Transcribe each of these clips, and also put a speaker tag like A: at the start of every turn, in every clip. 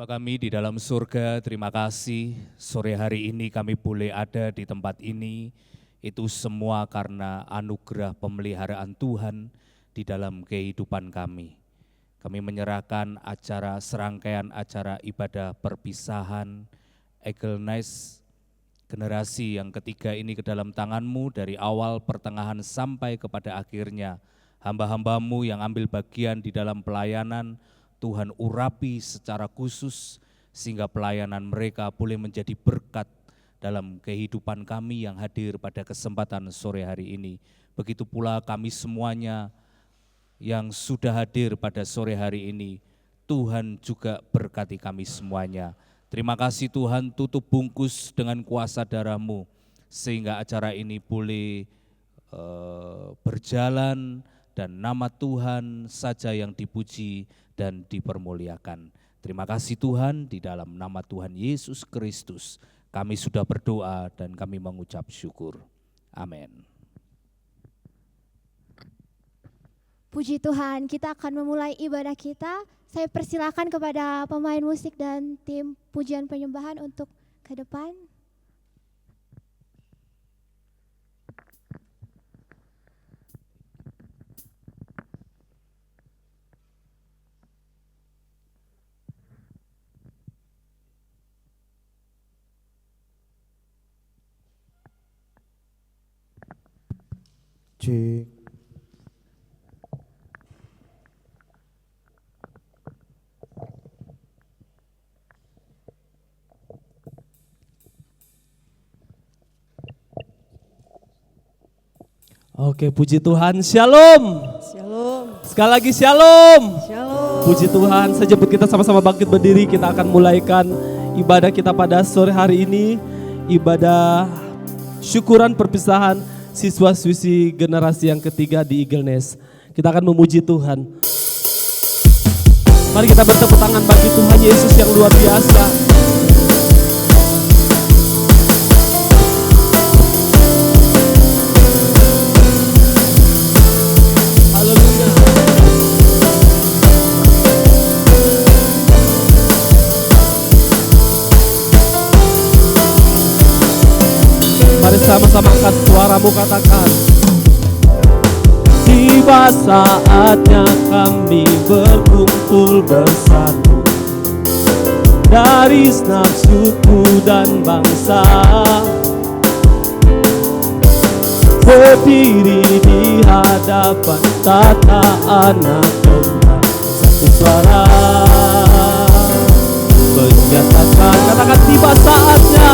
A: Bapa kami di dalam surga, terima kasih sore hari ini kami boleh ada di tempat ini. Itu semua karena anugerah pemeliharaan Tuhan di dalam kehidupan kami. Kami menyerahkan serangkaian acara ibadah perpisahan Eagleness generasi yang ketiga ini ke dalam tangan-Mu dari awal, pertengahan sampai kepada akhirnya. Hamba-hamba-Mu yang ambil bagian di dalam pelayanan, Tuhan urapi secara khusus sehingga pelayanan mereka boleh menjadi berkat dalam kehidupan kami yang hadir pada kesempatan sore hari ini. Begitu pula kami semuanya yang sudah hadir pada sore hari ini, Tuhan juga berkati kami semuanya. Terima kasih Tuhan, tutup bungkus dengan kuasa darah-Mu sehingga acara ini boleh berjalan dan nama Tuhan saja yang dipuji dan dipermuliakan. Terima kasih Tuhan, di dalam nama Tuhan Yesus Kristus kami sudah berdoa dan kami mengucap syukur. Amin.
B: Puji Tuhan, kita akan memulai ibadah kita. Saya persilakan kepada pemain musik dan tim pujian penyembahan untuk ke depan.
C: Cek. Oke, puji Tuhan, shalom.
D: Shalom.
C: Sekali lagi shalom.
D: Shalom.
C: Puji Tuhan, sejebut kita sama-sama bangkit berdiri, kita akan mulaikan ibadah kita pada sore hari ini. Ibadah syukuran perpisahan siswa-siswi generasi yang ketiga di Eagleness. Kita akan memuji Tuhan. Mari kita bertepuk tangan bagi Tuhan Yesus yang luar biasa. Haleluya. Mari sama-sama angkat suaramu, katakan. Tiba saatnya kami berkumpul bersatu dari segenap suku dan bangsa, berdiri di hadapan tata anak domba, satu suara menyatakan, katakan tiba saatnya.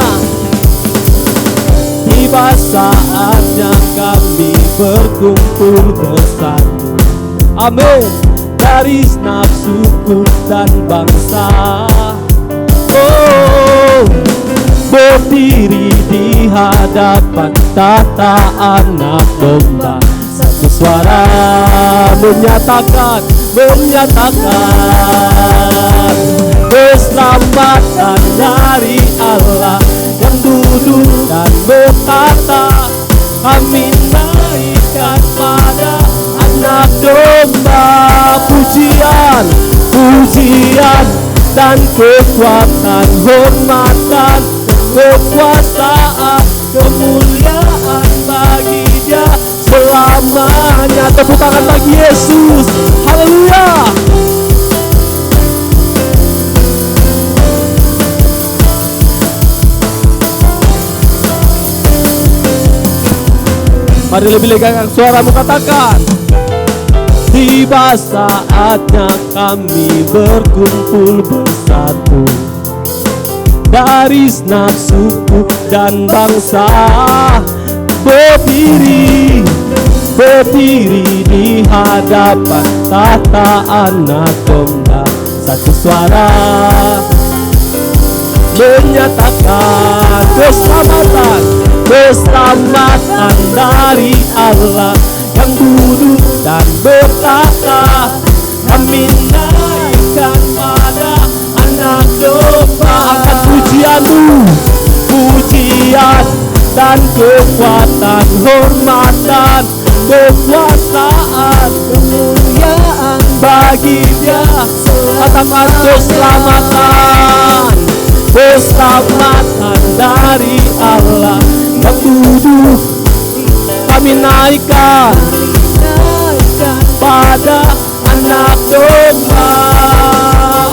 C: Tiba saatnya kami berkumpul bersatu, amin, dari segenap suku dan bangsa. Oh, berdiri di hadapan tata anak domba, satu suara menyatakan keselamatan dari Allah yang duduk dan berkata, kami naikkan pada anak domba. Pujian, pujian dan kekuatan, hormatan, kekuasaan, kemuliaan bagi Dia selamanya. Tepuk tangan bagi Yesus. Haleluya. Mari lebih legakan suaramu, katakan. Tiba saatnya kami berkumpul bersatu dari segenap suku dan bangsa, berdiri di hadapan tata anak domba, satu suara menyatakan keselamatan dari Allah yang duduk dan berkata, kami naikkan pada anak domba. Angkat pujianmu, pujian dan kekuatan, hormatan, kekuasaan, kemuliaan bagi Dia. Katakan keselamatan keselamatan dari Allah yang duduk. Kami naikkan pada Anak Domba.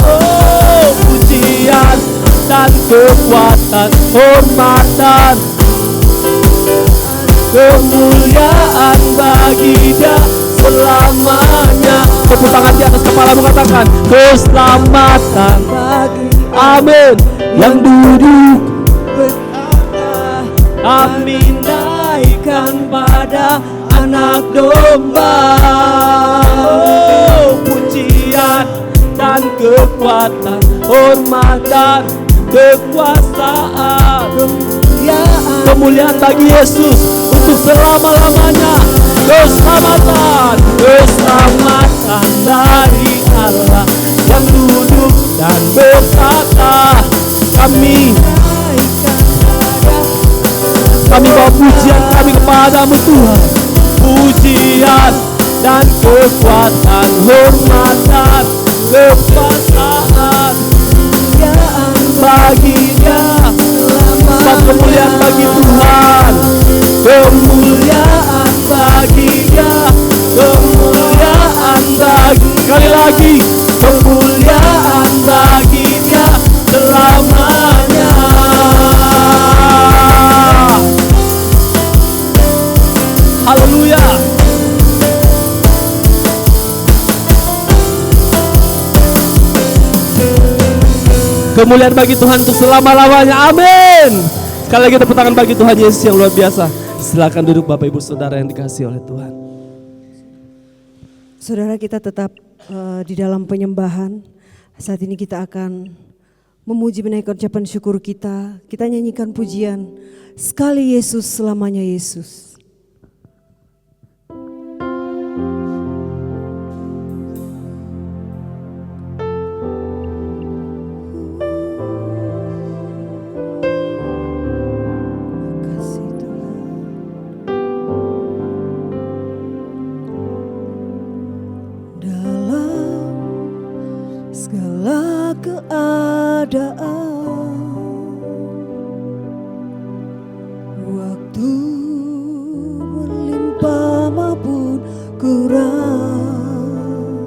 C: Oh, pujian dan kekuatan, hormat dan kemuliaan bagi Dia selamanya. Tepuk tangan di atas kepala mengatakan keselamatan bagi, amin, yang duduk berkata, kami naikkan pada Anak Domba. Oh, pujian dan kekuatan, hormat dan kekuasaan, kemuliaan bagi Yesus untuk selama-lamanya. Keselamatan, keselamatan dari Allah yang duduk dan berkata, kami bawa pujian kami kepadamu Tuhan. Pujian dan kekuatan, hormat dan kekuasaan bagi Dia. Sembah kemuliaan bagi Tuhan, kemuliaan bagi Dia, kemuliaan bagi, sekali lagi, kemuliaan bagi Dia selamanya. Haleluya. Kemuliaan bagi Tuhan untuk selama-lamanya. Amin. Sekali lagi tepuk tangan bagi Tuhan Yesus yang luar biasa. Silakan duduk Bapak Ibu Saudara yang dikasihi oleh Tuhan.
D: Saudara, kita tetap di dalam penyembahan. Saat ini kita akan memuji, menaikkan ucapan syukur kita. Kita nyanyikan pujian, sekali Yesus, selamanya Yesus. Waktu berlimpah maupun kurang,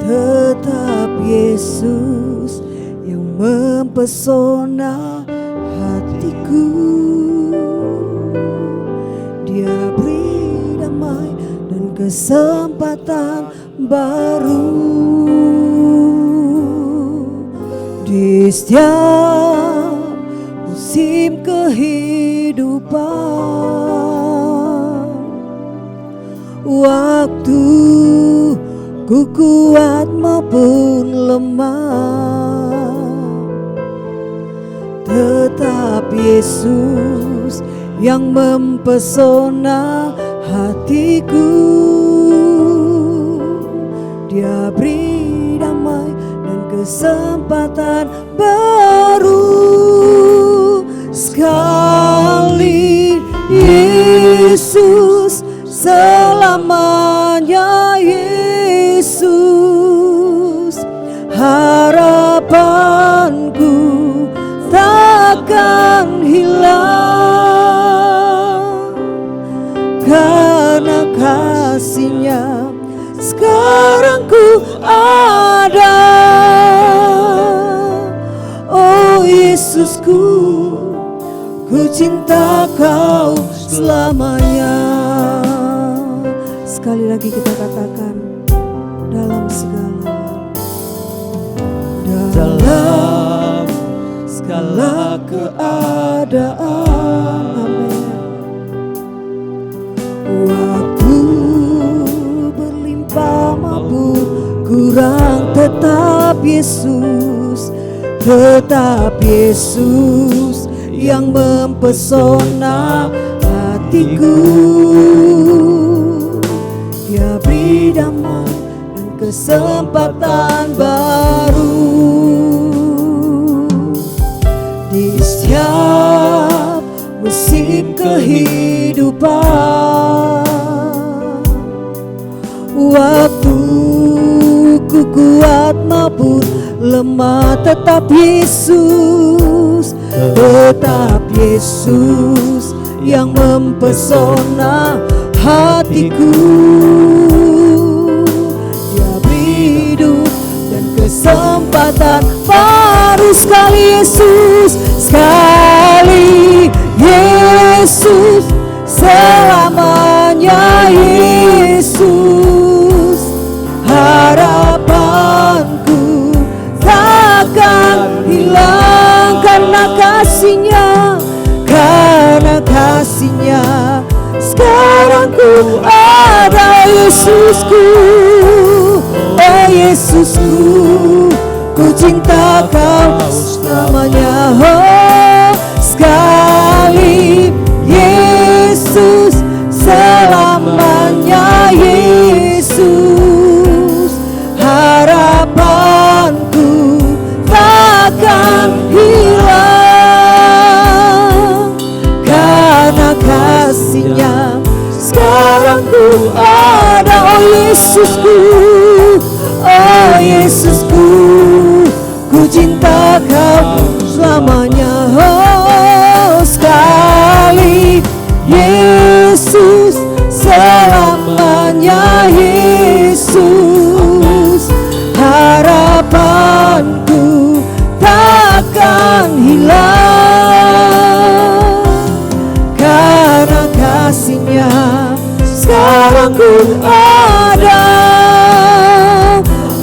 D: tetap Yesus yang mempesona hatiku. Dia beri damai dan kesempatan baru di setiap musim kehidupan. Waktu ku kuat maupun lemah, tetap Yesus yang mempesona hatiku. Dia beri damai dan kesempatan baru. Sekali Yesus, selamanya Yesus. Harapanku takkan hilang, karena kasih-Nya sekarang ku ada. Oh Yesusku, ku cinta Kau selamanya. Sekali lagi kita katakan, dalam segala keadaan. Amin. Waktu berlimpah maupun kurang, tetap Yesus, tetap Yesus yang mempesona hatiku. Dia beri damai dan kesempatan baru di setiap musim kehidupan. Waktu ku kuat maupun lemah, tetap Yesus, tetap Yesus yang mempesona hatiku. Dia beri hidup dan kesempatan baru sekali Yesus, sekali Yesus, selamanya Yesus. Harapanku takkan hilang karena kasih-Nya, karena kasih-Nya. Sekarang ku ada Yesusku, oh Yesusku, ku cinta Kau selamanya. Oh, sekali Yesus, selamanya Yesus. Harapanku takkan hilang karena kasih-Nya. Sekarang ku ada, oh Yesusku, oh Yesusku, ku cinta Kau selamanya. Oh, sekali Yesus, selamanya Yesus. Harapanku takkan hilang karena kasih-Nya. Sekarang ku ada,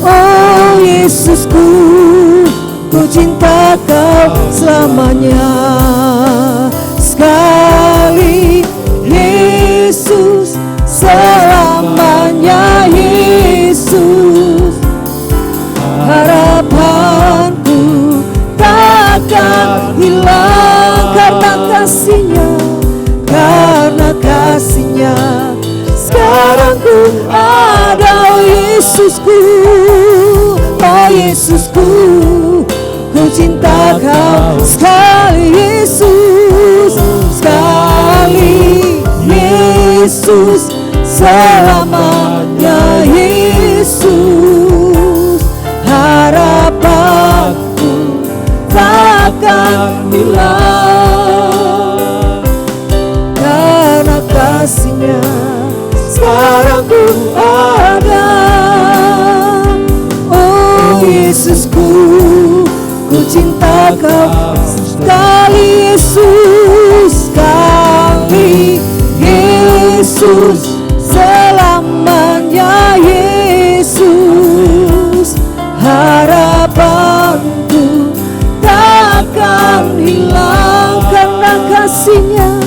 D: oh Yesusku, ku cinta Kau selamanya. Sekali Yesus, selamanya Yesus. Harapanku takkan hilang karena kasih-Nya, karena kasih-Nya. Sekarang ku ada, oh Yesusku, oh Yesusku, ku cinta Kau sekali Yesus, sekali Yesus, selamanya Yesus. Harapanku takkan hilang karena kasih-Nya. Sekarang ku ada, oh Yesusku, ku cinta Kau sekali Yesus, sekali Yesus, selamanya Yesus. Harapanku takkan hilang karena kasih-Nya,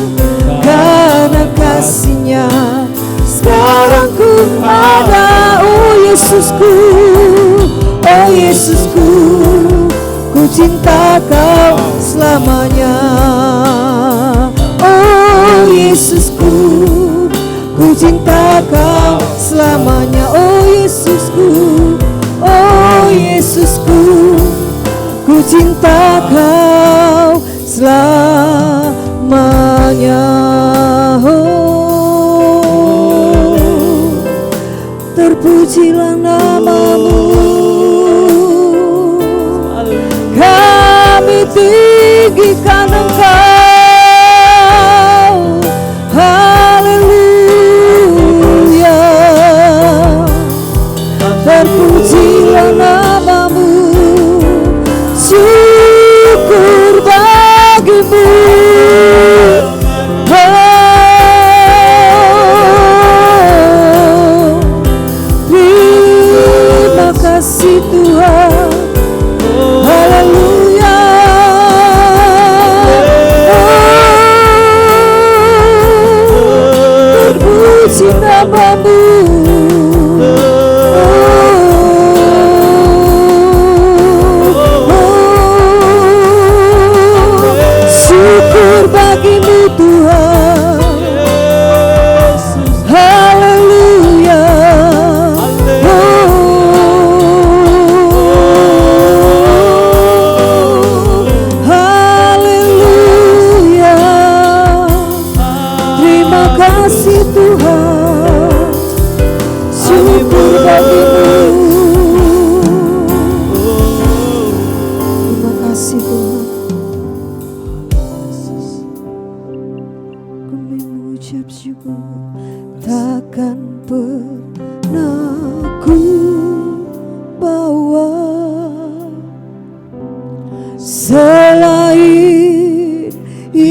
D: karena kasih-Nya. Sekarang ku ada, oh Yesusku, oh Yesusku, ku cinta Kau selamanya. Oh Yesusku, ku cinta Kau selamanya. Oh Yesusku, oh Yesusku, ku cinta Kau selamanya. Oh, terpujilah nama-Mu, kami tinggikan Engkau. Haleluya, terpujilah nama-Mu, syukur bagi-Mu. Terima kasih Tuhan. Haleluya, terpuji nama-Mu. Syukur bagi-Mu Tuhan. Haleluya,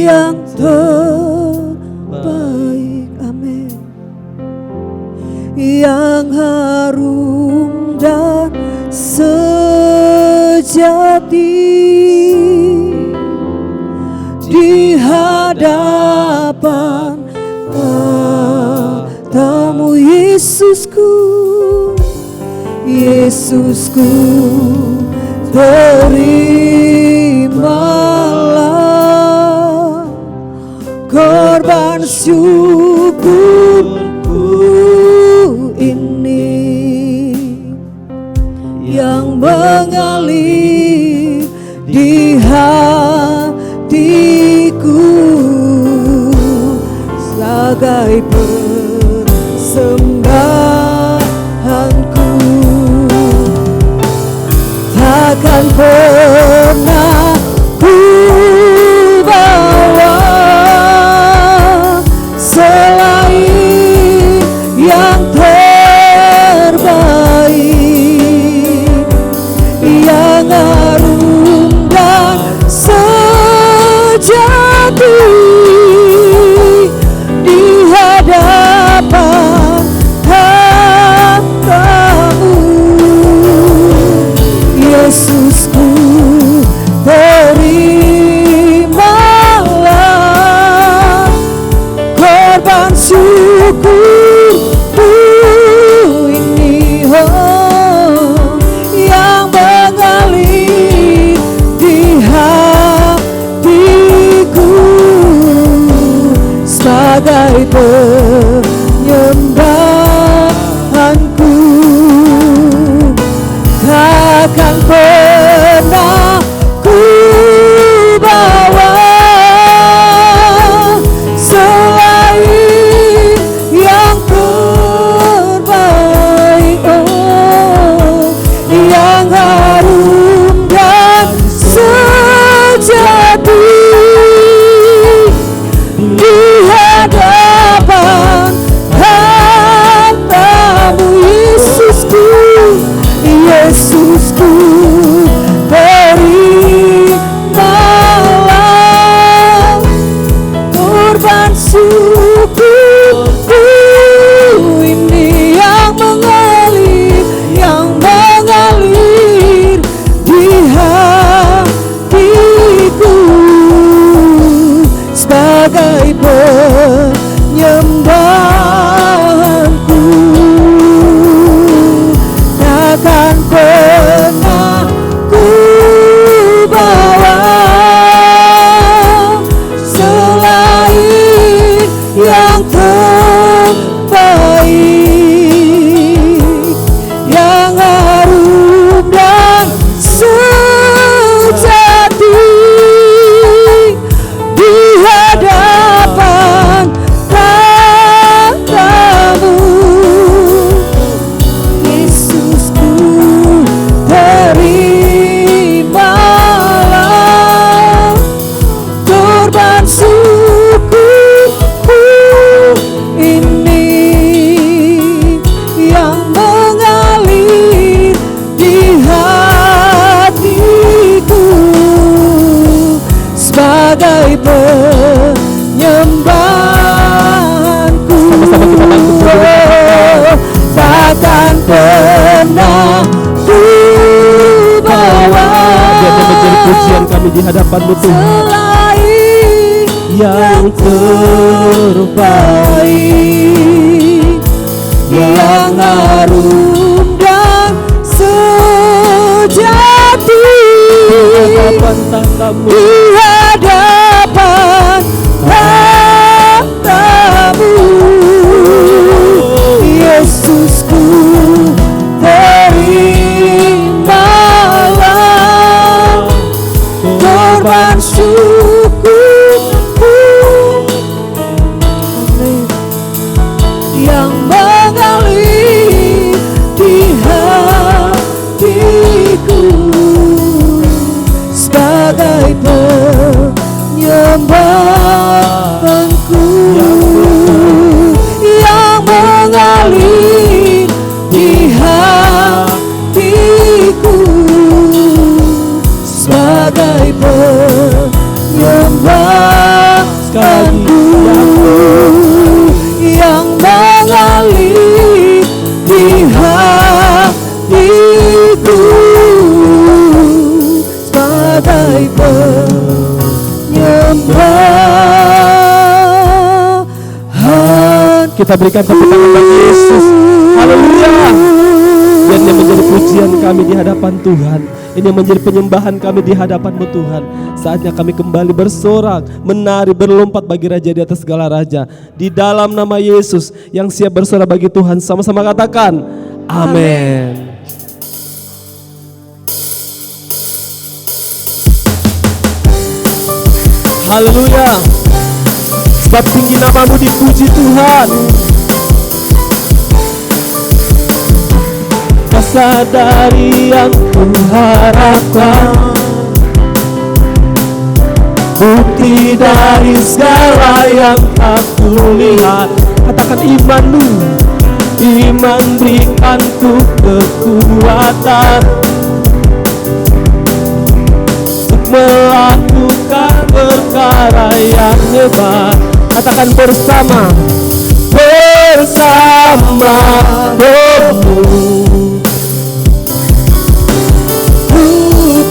D: yang terbaik. Amin. Yang harum dan sejati di hadapan tamu Yesusku, Yesusku, terimalah korban syukurku ini yang mengalir di hatiku sebagai persembahanku. Takkan pernah ku bawa selain yang terbaik, yang harum dan sejati di hadapan hatamu. Yesusku, terimalah korban syukurku ini, yang mengalir di hatiku sebagai penyembahanku. Takkan pernah ku bawa selain yang terbaik, yang harum dan sejati di hadapan hatamu. Yesusku, Yesusku, terimalah korban syukurku ini yang mengalir di hatiku sebagai penyembahanku. Takkan pernah ku bawa selain yang terbaik, yang harum dan sejati di hadapan hatamu. Yesusku, terimalah korban syukurku ini yang mengalir di hatiku sebagai penyembahanku. Takkan pernah ku bawa
C: menjadi pujian kami di hadapan-Mu Tuhan,
D: selain yang terbaik, yang harum dan sejati di hadapan hatamu. Yesusku, terimalah korban syukurku yang mengalir di hatiku sebagai penyembahanku, yang mengalir di hatiku sebagai penyembahanku.
C: Kita berikan tepuk tangan bagi Yesus. Haleluya. Biar dia menjadi pujian kami di hadapan Tuhan. Ini menjadi penyembahan kami di hadapan-Mu Tuhan. Saatnya kami kembali bersorak, menari, berlompat bagi Raja di atas segala raja. Di dalam nama Yesus yang siap bersorak bagi Tuhan. Sama-sama katakan, amin. Haleluya. Sebab tinggi nama-Mu dipuji Tuhan. Kuasa dari yang kuharapkan, bukti dari segala yang aku lihat. Katakan iman-Mu, iman berikan ku kekuatan untuk melakukan perkara yang hebat. Katakan bersama, bersama-Mu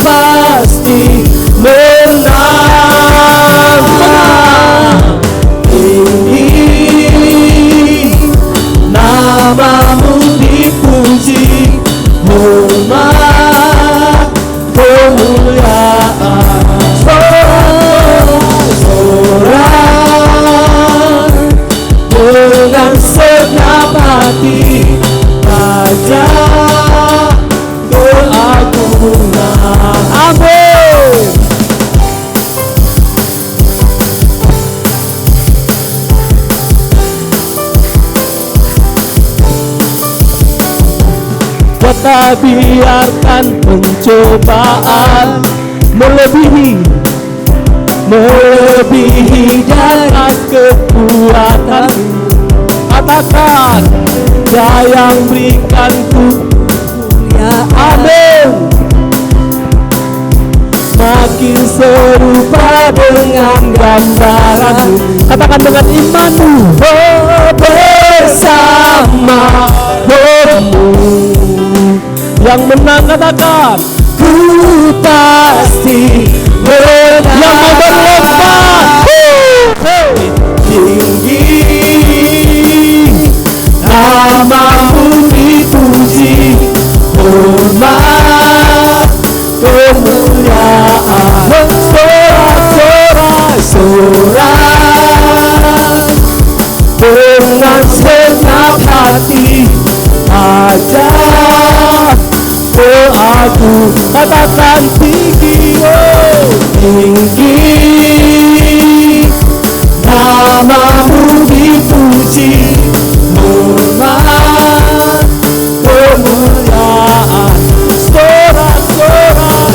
C: pasti menang. Tinggi nama-Mu dipuji, hormat kemuliaan. Sorak dengan segenap hati, Raja keagungan. Amin. Tak biarkan pencobaan melebihi dari kekuatan. Katakan, Dia yang berikan ku, ya amin. Makin serupa dengan gambaran. Katakan dengan iman-Mu, bersama-Mu. Yang menang katakan, ku pasti menang. Yang mau berlompat, tinggi nama-Mu dipuji, hormat kemuliaan. Sorak-sorak dengan segenap hati, Raja keagungan. Katakan tinggi, tinggi nama-Mu dipuji, hormat kemuliaan. Sorak-sorak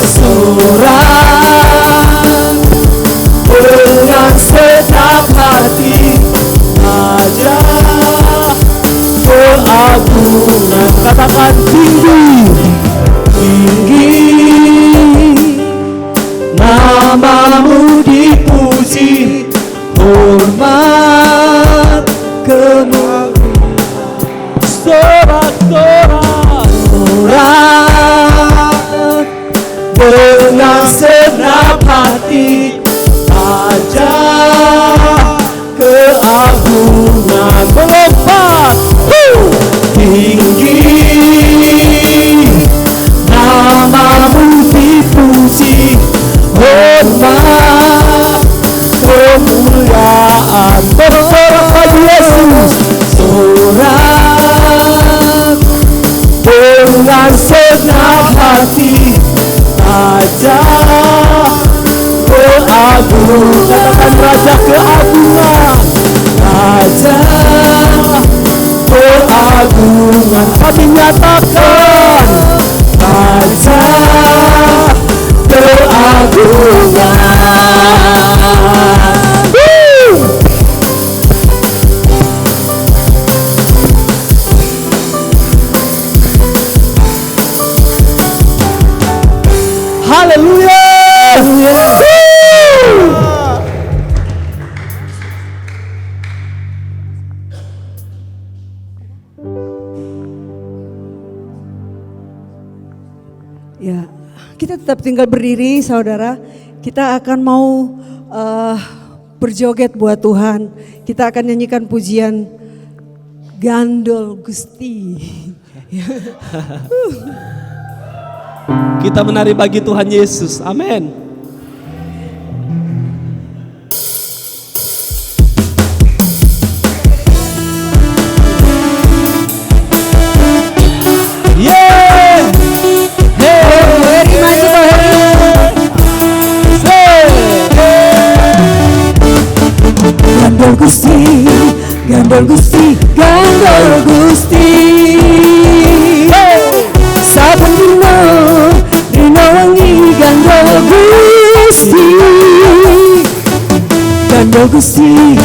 C: dengan segenap hati, Raja keagungan. Katakan tinggi, tinggi nama-Mu dipuji, hormat kemuliaan. Sorak-sorak dengan segenap hati, Raja keagungan. Melompat, tinggi nama-Mu dipuji, hormat kemuliaan. Bersorak bagi Yesus, sorak dengan segenap hati, Raja keagungan. Katakan Raja keagungan, Raja keagungan. Kami nyatakan, Raja keagungan. Haleluya.
D: Ya, kita tetap tinggal berdiri, saudara. Kita akan mau berjoget buat Tuhan. Kita akan nyanyikan pujian Gandol Gusti.
C: Kita menari bagi Tuhan Yesus. Amin.
D: Gandol Gusti, Gandol Gusti, Gandol Gusti. Saben dino rino wengi Gandol Gusti. Gandol Gusti,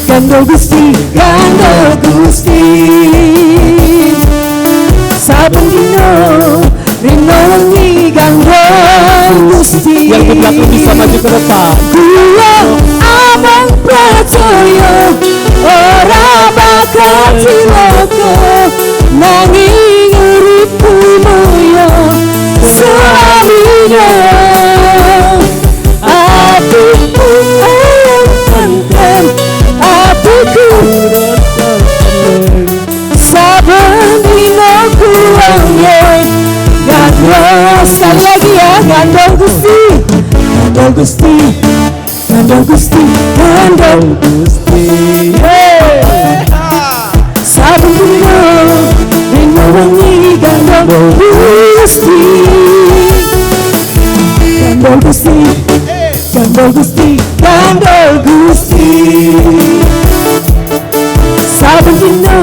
D: Gandol Gusti, Gandol Gusti. Saben dino rino wengi Gandol Gusti.
C: Yang di belakang bisa maju ke depan.
D: Gua abang percaya ora bakal cilaka nanging uripku moyo selaminya. Atiku tentrem, atiku saben dino ku angin gandol. Sekali lagi ya, Gandol Gusti, Gandol Gusti, Gandol Gusti, Gandol Gusti. Saben dino rino wengi Gandol Gusti. Gandol Gusti, Gandol Gusti, Gandol Gusti. Saben dino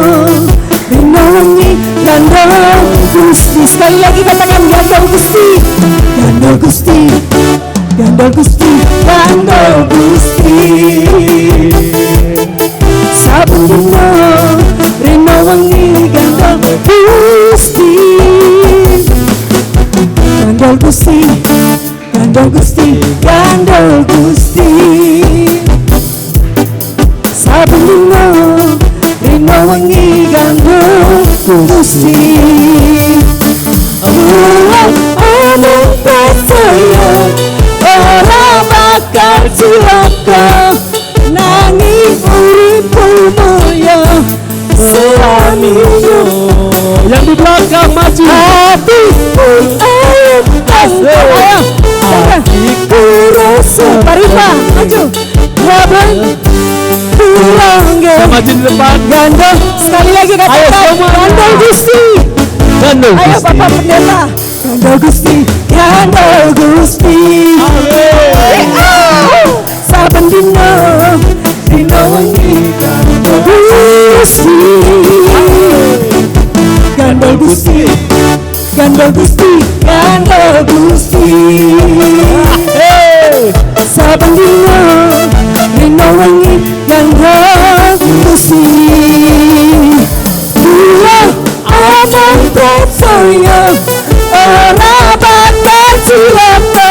D: rino wengi Gandol Gusti. Sekali lagi katakan Gandol Gusti, Gandol Gusti, Gandol Gusti, Gandol Gusti. Saben dino rino wengi Gandol Gusti. Gandol Gusti, Gandol Gusti, Gandol Gusti. Saben dino rino wengi Gandol Gusti. Omong percaya ora bakal cilaka nanging uripku moyo selaminya.
C: Yang di belakang maju.
D: Hatiku ayam ayam, hatiku rasa Paripa maju. Laban pulang
C: Maju di depan.
D: Gandol. Sekali lagi katakan Gandol Gusti.
C: Gandol
D: Ayo
C: Gusti.
D: Bapak Pendeta. Gandol Gusti, Gandol Gusti. Saben dino rino wengi Gandol Gusti. Gandol Gusti, Gandol Gusti, Gandol Gusti. Saben dino rino wengi Gandol Gusti. Dua omong percaya ora bakal cilaka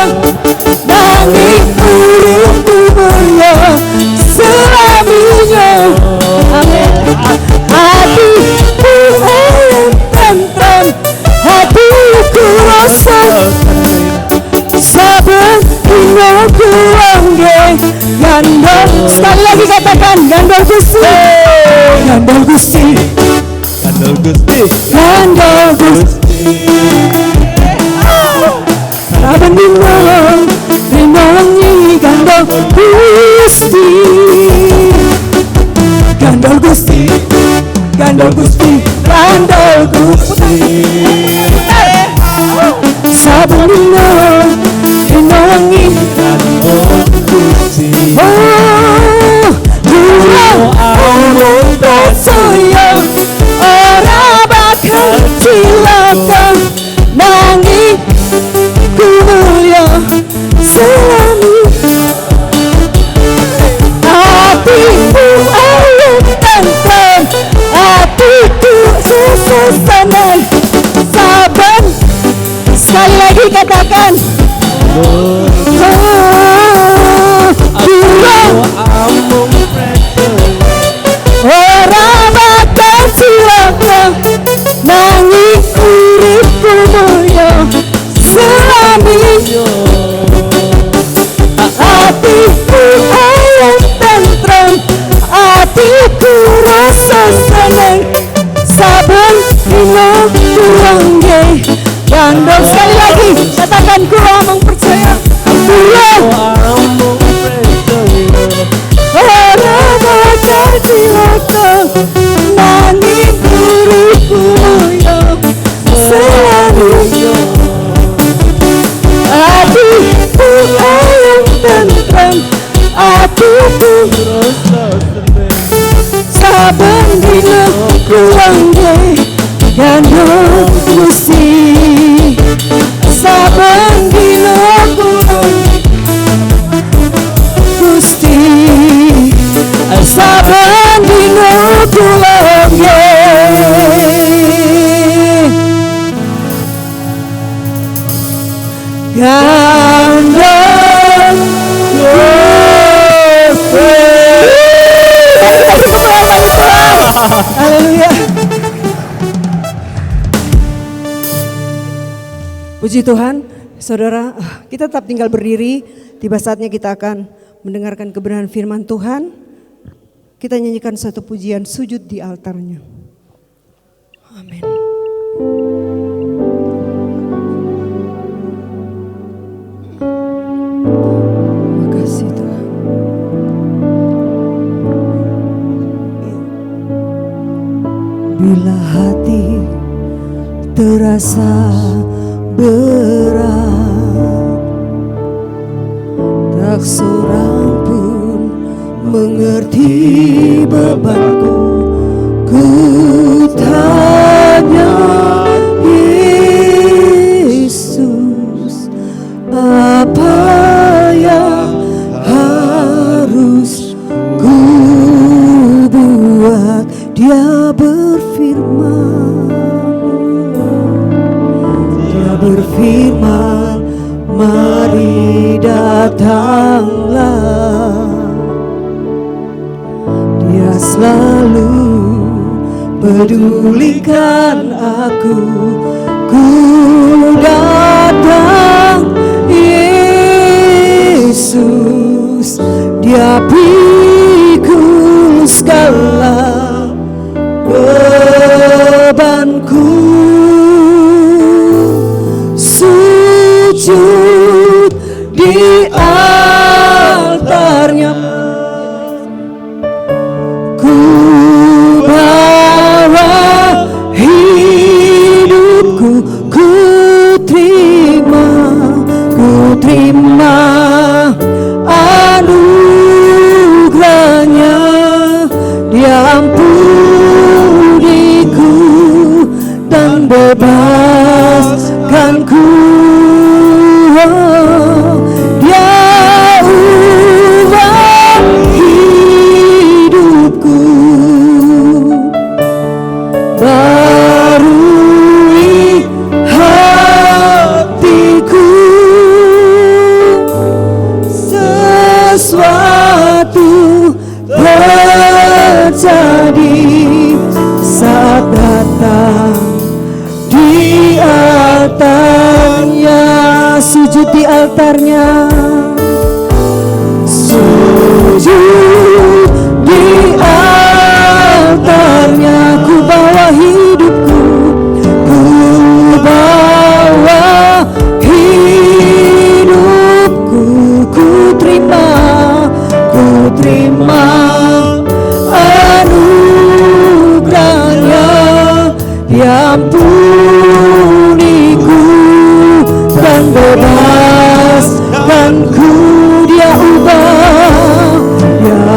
D: nanging uripku moyo selaminya. Amin. Hatiku tentrem, hatiku rasa saben dino ku angge Gandol. Sekali lagi katakan Gandol Gusti, Gandol Gusti,
C: Gandol Gusti.
D: Gandol Gusti. Saben dino rino wengi Gandol Gusti. Gandol Gusti, Gandol Gusti, Gandol Gusti. Saben dino rino wengi
C: Gandol Gusti.
D: Omong percaya ora bakal cilaka nanging ku mulia selami. Hatiku ayam tentrem, hatiku senang. Saben sekali lagi katakan ora bakal cilaka nanging uripku moyo selaminya. Hatiku ayam tentrem, hatiku rasa senang. Andong sekali lagi katakan ku among percaya. Orang baca cilaka nanging diriku yang selalu hatiku ayam tentram, hatiku saben dina kuangge gandeng Gusti, saben dina Gusti, saben dina kuangge gandeng Gusti. Haleluya. Puji Tuhan, saudara, kita tetap tinggal berdiri. Tiba saatnya kita akan mendengarkan kebenaran firman Tuhan. Kita nyanyikan satu pujian sujud di altarnya. Amin. Makasih Tuhan. Bila hati terasa berat, tak seorang pun mengerti bebanku. Ku tanya Yesus, apa yang harus ku buat? Dia berfirman, mari datanglah. Dia selalu pedulikan aku. Ku datang Yesus, Dia pikul segala bebanku. Sujud di altarnya, ku bawa hidupku, ku terima anugerahnya. Dia ampuniku dan bebaskanku. Dia ubah hidupku, barui hatiku. Sesuatu terjadi saat datang di altarnya. Sujud di altarnya, sujud di altarnya. Ku bawa hidupku, ku bawa hidupku. Ku terima anugerahnya. Dia ampuniku dan bebaskanku. Dia ubah, Dia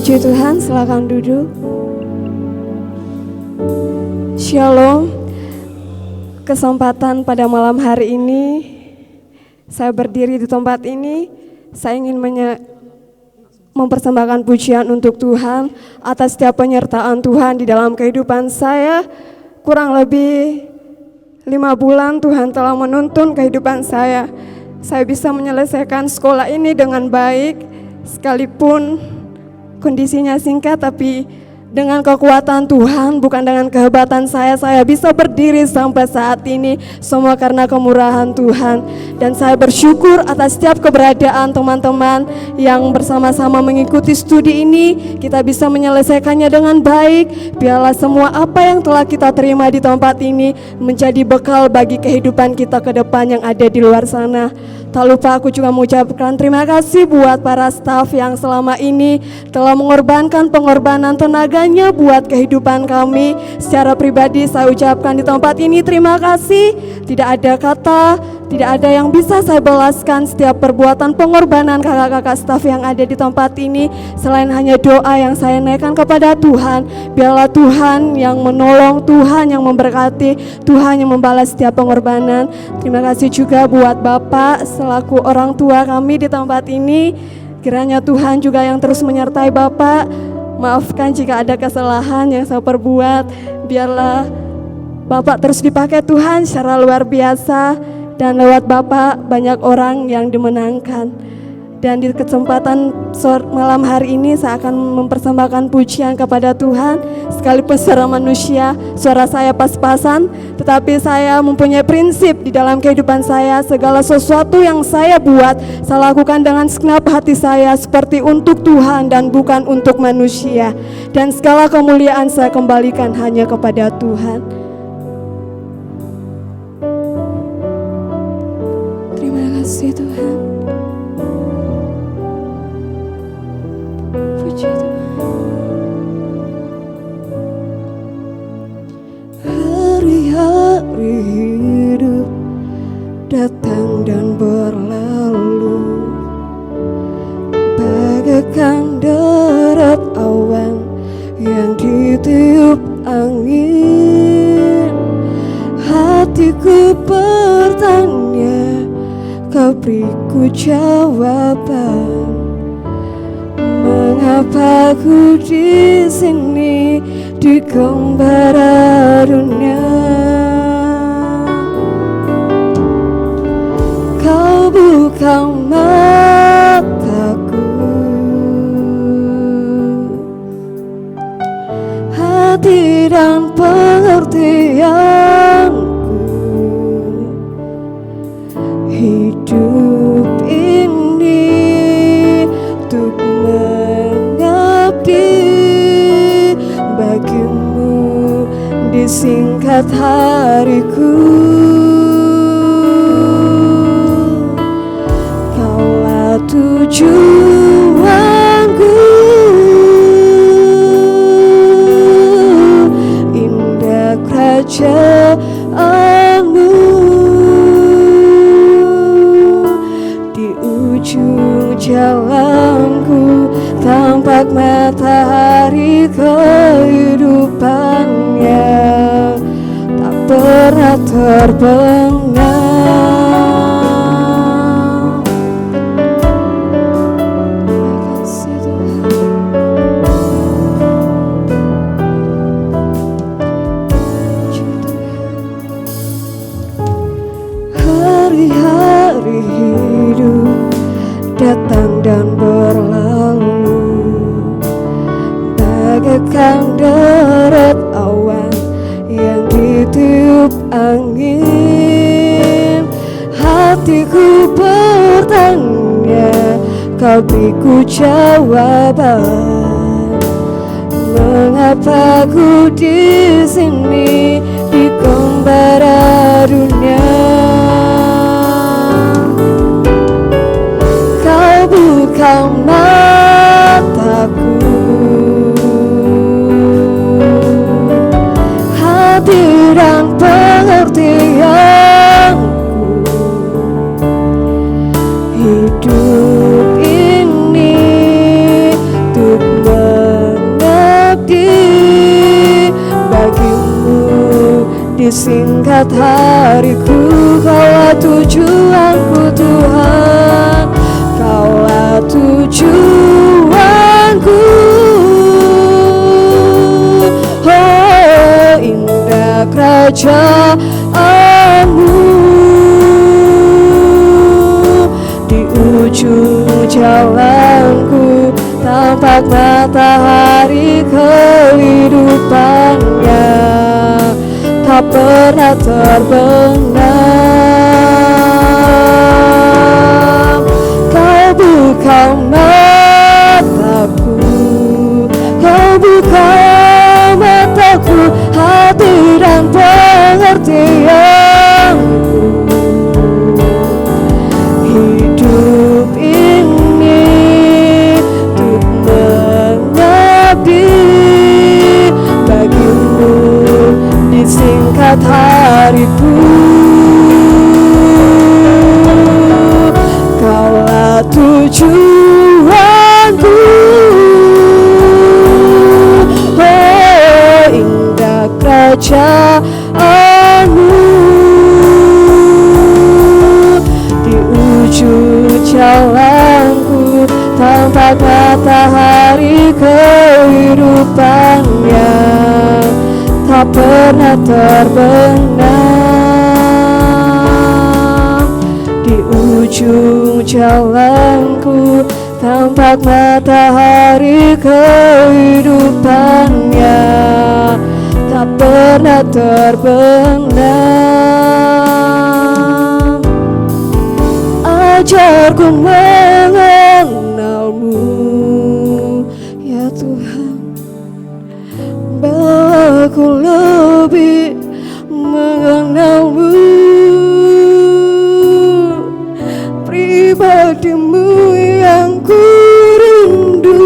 E: Puji Tuhan, silakan duduk. Shalom. Kesempatan pada malam hari ini, saya berdiri di tempat ini, saya ingin mempersembahkan pujian untuk Tuhan atas setiap penyertaan Tuhan di dalam kehidupan saya. Kurang lebih 5 bulan Tuhan telah menuntun kehidupan saya. Saya bisa menyelesaikan sekolah ini dengan baik, sekalipun kondisinya singkat, tapi dengan kekuatan Tuhan, bukan dengan kehebatan saya bisa berdiri sampai saat ini. Semua karena kemurahan Tuhan. Dan saya bersyukur atas setiap keberadaan teman-teman yang bersama-sama mengikuti studi ini. Kita bisa menyelesaikannya dengan baik. Biarlah semua apa yang telah kita terima di tempat ini menjadi bekal bagi kehidupan kita ke depan yang ada di luar sana. Tak lupa aku juga mengucapkan terima kasih buat para staf yang selama ini telah mengorbankan pengorbanan tenaganya buat kehidupan kami. Secara pribadi saya ucapkan di tempat ini terima kasih. Tidak ada kata, tidak ada yang bisa saya balaskan setiap perbuatan pengorbanan kakak-kakak staf yang ada di tempat ini. Selain hanya doa yang saya naikkan kepada Tuhan, biarlah Tuhan yang menolong, Tuhan yang memberkati, Tuhan yang membalas setiap pengorbanan. Terima kasih juga buat Bapak selaku orang tua kami di tempat ini. Kiranya Tuhan juga yang terus menyertai Bapak. Maafkan jika ada kesalahan yang saya perbuat. Biarlah Bapak terus dipakai Tuhan secara luar biasa. Dan lewat Bapak banyak orang yang dimenangkan. Dan di kesempatan malam hari ini saya akan mempersembahkan pujian kepada Tuhan. Sekalipun secara manusia suara saya pas-pasan, tetapi saya mempunyai prinsip di dalam kehidupan saya. Segala sesuatu yang saya buat, saya lakukan dengan segenap hati saya seperti untuk Tuhan dan bukan untuk manusia. Dan segala kemuliaan saya kembalikan hanya kepada Tuhan. Terima kasih Tuhan. Hari-hari hidup datang dan berlalu, bagaikan derat awan yang ditiup angin. Hatiku bertanya, kau beriku jawaban. Mengapa ku di sini di gembara dunia? Kau buka mataku, hati dan pengertianku. Hidup ini untuk mengabdi bagimu di singkat hariku. Kaulah tujuanku, indah kerajaanmu. Di ujung jalanku tampak matahari kehidupannya, tak pernah terbenam. Hari-hari hidup datang dan berlalu, bagaikan derat awan yang ditiup angin. Hatiku bertanya, kau beriku jawaban. Mengapa ku di sini di gembara dunia? Kau buka mataku, hati dan pengertianku. Hidup ini untuk Disingkat hariku, Kaulah tujuanku Tuhan, Kaulah tujuanku. Oh, indah kerajaanmu, di ujung jalanku tampak matahari kehidupannya, tak pernah terbenam. Kau buka mataku, Kau buka mataku, hati dan pengertianku. Hidup ini untuk mengabdi bagimu, disingkat hariku. Kaulah tujuanku. Oh, indah kerajaanmu, di ujung jalanku tampak matahari kehidupannya, tak pernah terbenam. Di ujung jalanku tampak matahari kehidupannya, tak pernah terbenam. Ajarku mengenalmu, ya Tuhan, bahwa aku lebih mengenalmu. Pribadimu yang ku rindu,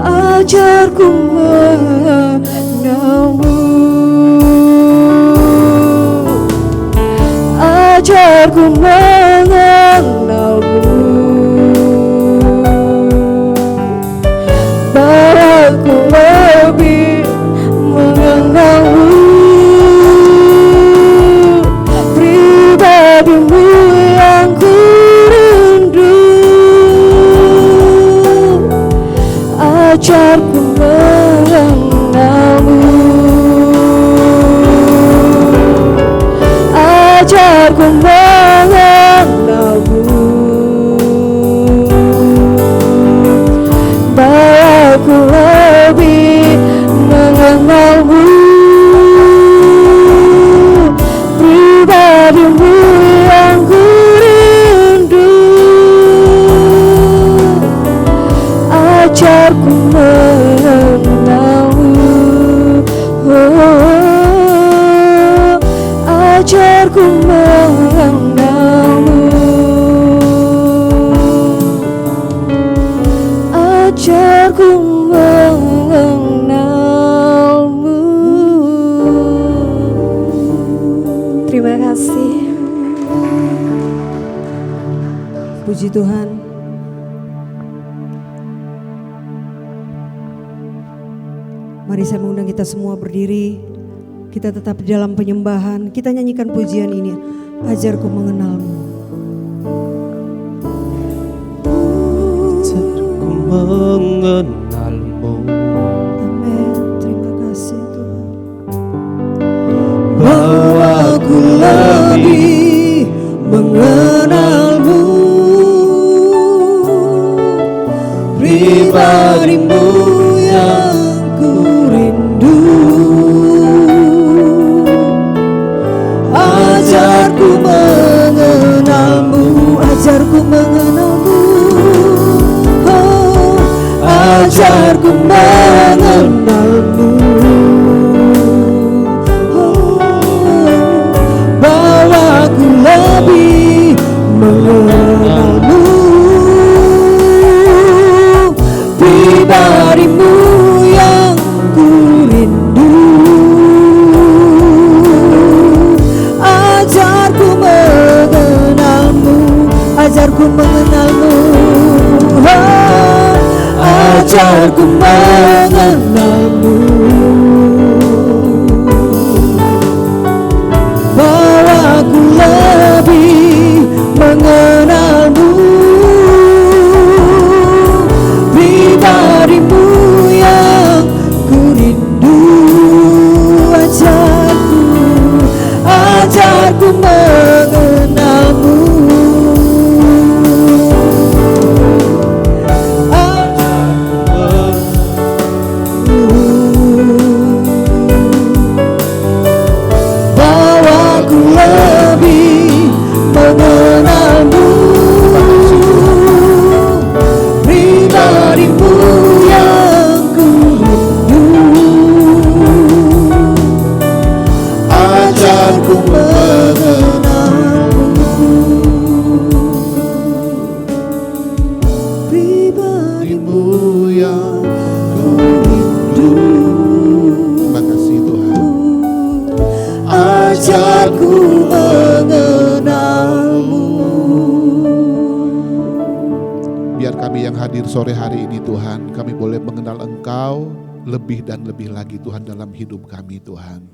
E: ajarku mengenalmu, ajarku mengenalmu, bahwa aku lebih mengenalmu. Pribadimu yang ku rindu, ajarku mengenalmu, ajarku mengenalmu, bahwa aku lebih mengenalmu. Pribadimu yang ku rindu, ajarku mengenalmu. Oh, ajarku mengenalmu, ajarku mengenalmu. Terima kasih.
D: Puji Tuhan. Mari saya mengundang kita semua berdiri. Kita tetap di dalam penyembahan. Kita nyanyikan pujian ini. Ajarku mengenalmu.
C: Ajarku mengenalmu,
D: Amin. Terima kasih Tuhan.
C: bahwa aku lebih
D: mengenalmu, pribadimu yang ku rindu, ajarku mengenalmu, ajarku mengenalmu, oh, ajarku mengenalmu, oh, bahwa aku lebih mengenalmu, pribadimu yang ku rindu, ajarku mengenalmu, ajarku mengenalmu, oh, ajarku mengenalmu,
F: hadir sore hari ini Tuhan, kami boleh mengenal Engkau lebih dan lebih lagi Tuhan dalam hidup kami Tuhan.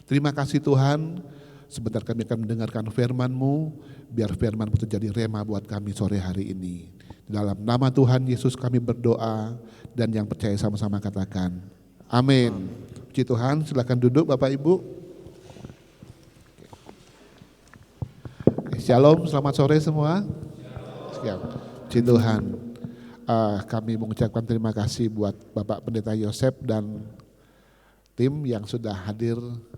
F: Terima kasih Tuhan, sebentar kami akan mendengarkan firman-Mu, biar firman-Mu terjadi rema buat kami sore hari ini. Dalam nama Tuhan Yesus kami berdoa, dan yang percaya sama-sama katakan, amin. Puji Tuhan, silakan duduk Bapak Ibu. Shalom, selamat sore semua. Puji Tuhan. Kami mengucapkan terima kasih buat Bapak Pendeta Yosef dan tim yang sudah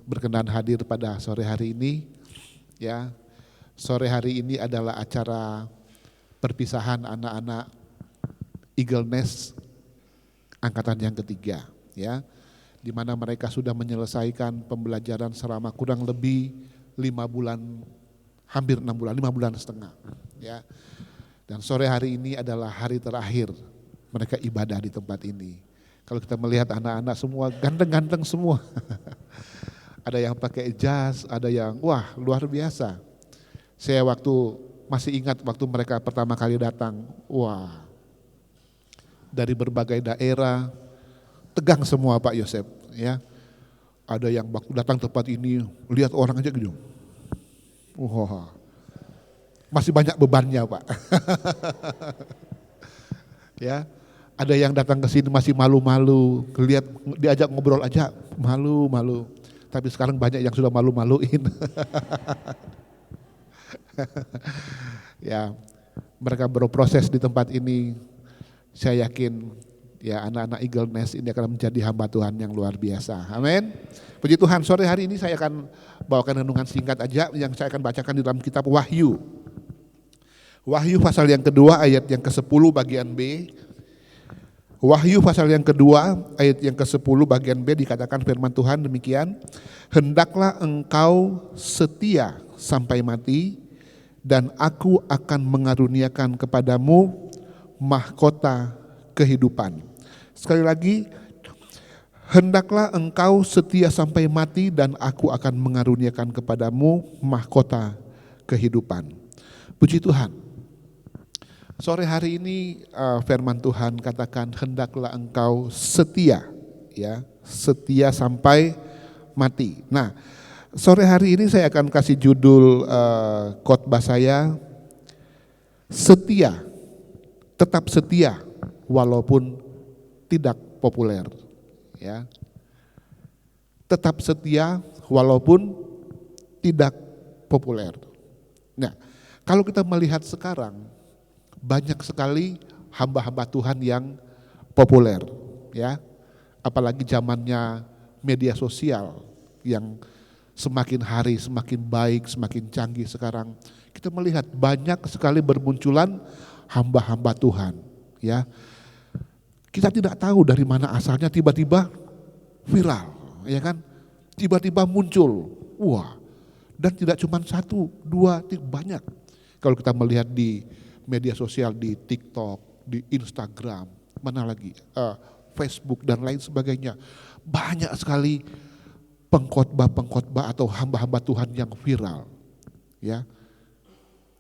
F: berkenan hadir pada sore hari ini. Ya, sore hari ini adalah acara perpisahan anak-anak Eagle Nest angkatan yang ketiga, ya, di mana mereka sudah menyelesaikan pembelajaran selama kurang lebih 5 bulan, hampir 6 bulan, 5 bulan setengah, ya. Dan sore hari ini adalah hari terakhir mereka ibadah di tempat ini. Kalau kita melihat anak-anak semua ganteng-ganteng semua. Ada yang pakai jas, ada yang wah luar biasa. Saya masih ingat waktu mereka pertama kali datang, wah dari berbagai daerah, tegang semua Pak Yosef, ya. Ada yang waktu datang tempat ini lihat orang aja gitu. Wah. Masih banyak bebannya Pak. Ya, ada yang datang ke sini masih malu-malu, lihat diajak ngobrol aja malu-malu. Tapi sekarang banyak yang sudah malu-maluin. Ya, mereka berproses di tempat ini. Saya yakin ya anak-anak Eagle Nest ini akan menjadi hamba Tuhan yang luar biasa. Amin. Puji Tuhan, sore hari ini saya akan bawakan renungan singkat aja yang saya akan bacakan di dalam kitab Wahyu. Wahyu pasal yang kedua ayat yang ke-10 bagian B. Wahyu pasal yang kedua ayat yang ke-10 bagian B dikatakan firman Tuhan demikian. Hendaklah engkau setia sampai mati, dan aku akan mengaruniakan kepadamu mahkota kehidupan. Sekali lagi, hendaklah engkau setia sampai mati dan aku akan mengaruniakan kepadamu mahkota kehidupan. Puji Tuhan. Sore hari ini firman Tuhan katakan hendaklah engkau setia, ya, setia sampai mati. Nah, sore hari ini saya akan kasih judul khotbah saya, setia, tetap setia walaupun tidak populer, ya. Tetap setia walaupun tidak populer. Nah, kalau kita melihat sekarang banyak sekali hamba-hamba Tuhan yang populer, ya. Apalagi zamannya media sosial yang semakin hari semakin baik, semakin canggih sekarang. Kita melihat banyak sekali bermunculan hamba-hamba Tuhan, ya. Kita tidak tahu dari mana asalnya tiba-tiba viral, ya kan? Tiba-tiba muncul, wah. Dan tidak cuma 1, 2, banyak. Kalau kita melihat di media sosial, di TikTok, di Instagram, mana lagi, Facebook dan lain sebagainya. Banyak sekali pengkhotbah atau hamba-hamba Tuhan yang viral, ya.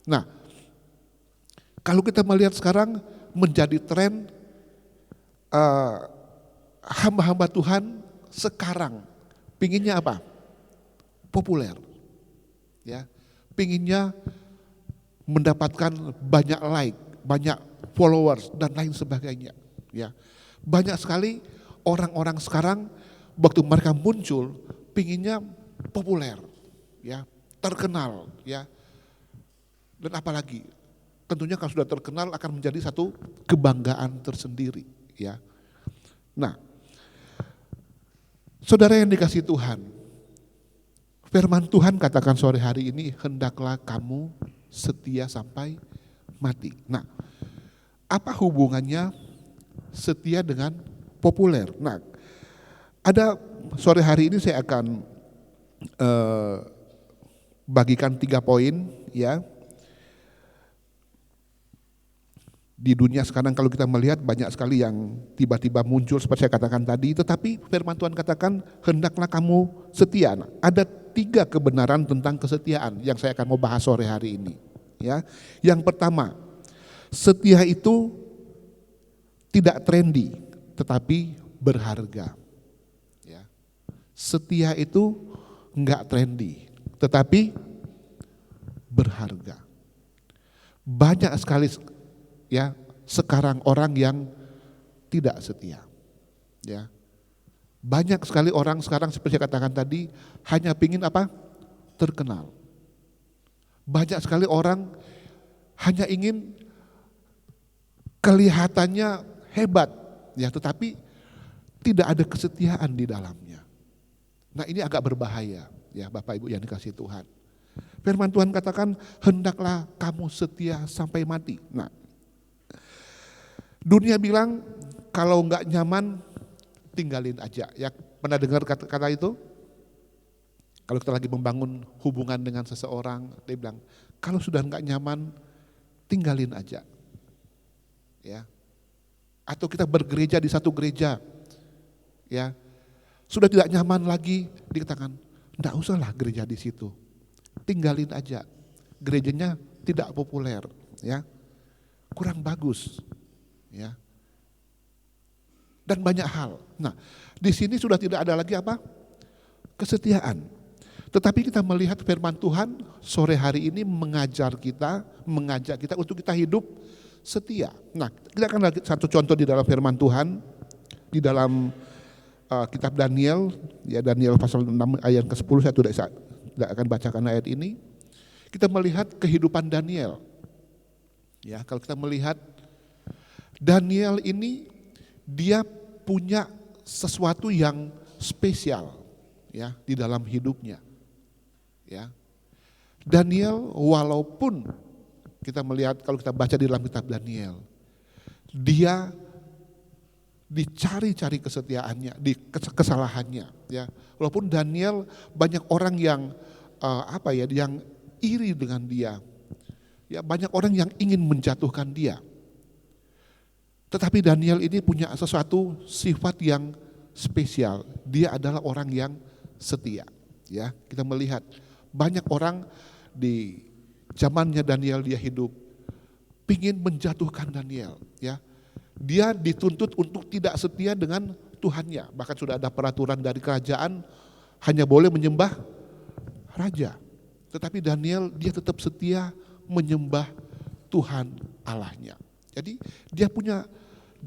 F: Nah, kalau kita melihat sekarang menjadi tren hamba-hamba Tuhan sekarang pinginnya apa? Populer, ya. Pinginnya mendapatkan banyak like, banyak followers dan lain sebagainya, ya. Banyak sekali orang-orang sekarang waktu mereka muncul pinginnya populer, ya, terkenal, ya. Dan apalagi tentunya kalau sudah terkenal akan menjadi satu kebanggaan tersendiri, ya. Nah, saudara yang dikasihi Tuhan, firman Tuhan katakan sore hari ini, hendaklah kamu setia sampai mati. Nah, apa hubungannya setia dengan populer? Nah, ada sore hari ini saya akan bagikan 3 poin, ya. Di dunia sekarang kalau kita melihat banyak sekali yang tiba-tiba muncul seperti saya katakan tadi, tetapi firman Tuhan katakan hendaklah kamu setia. Nah, ada 3 kebenaran tentang kesetiaan yang saya akan mau bahas sore hari ini, ya. Yang pertama, setia itu tidak trendy, tetapi berharga. Ya. Setia itu enggak trendy, tetapi berharga. Banyak sekali ya sekarang orang yang tidak setia. Ya. Banyak sekali orang sekarang seperti saya katakan tadi hanya pingin apa? Terkenal. Banyak sekali orang hanya ingin kelihatannya hebat, ya, tetapi tidak ada kesetiaan di dalamnya. Nah, ini agak berbahaya, ya Bapak Ibu yang dikasihi Tuhan. Firman Tuhan katakan, hendaklah kamu setia sampai mati. Nah, dunia bilang kalau enggak nyaman tinggalin aja. Ya, pernah dengar kata itu? Kalau kita lagi membangun hubungan dengan seseorang, dia bilang, kalau sudah enggak nyaman, tinggalin aja. Ya. Atau kita bergereja di satu gereja, ya, sudah tidak nyaman lagi, dikatakan, enggak usahlah gereja di situ, tinggalin aja. Gerejanya tidak populer, ya, kurang bagus, ya, dan banyak hal. Nah, di sini sudah tidak ada lagi apa? Kesetiaan. Tetapi kita melihat firman Tuhan sore hari ini mengajak kita untuk kita hidup setia. Nah, kita akan lihat satu contoh di dalam firman Tuhan, di dalam kitab Daniel, ya Daniel pasal 6 ayat ke-10, saya tidak akan bacakan ayat ini. Kita melihat kehidupan Daniel. Ya, kalau kita melihat Daniel ini, dia punya sesuatu yang spesial, ya, di dalam hidupnya. Ya. Daniel walaupun kita melihat kalau kita baca di dalam kitab Daniel, dia dicari-cari kesetiaannya, kesalahannya, ya. Walaupun Daniel banyak orang yang yang iri dengan dia. Ya, banyak orang yang ingin menjatuhkan dia. Tetapi Daniel ini punya sesuatu sifat yang spesial. Dia adalah orang yang setia. Ya, kita melihat banyak orang di zamannya Daniel dia hidup pingin menjatuhkan Daniel. Ya, dia dituntut untuk tidak setia dengan Tuhannya. Bahkan sudah ada peraturan dari kerajaan hanya boleh menyembah raja. Tetapi Daniel dia tetap setia menyembah Tuhan Allahnya. Jadi dia punya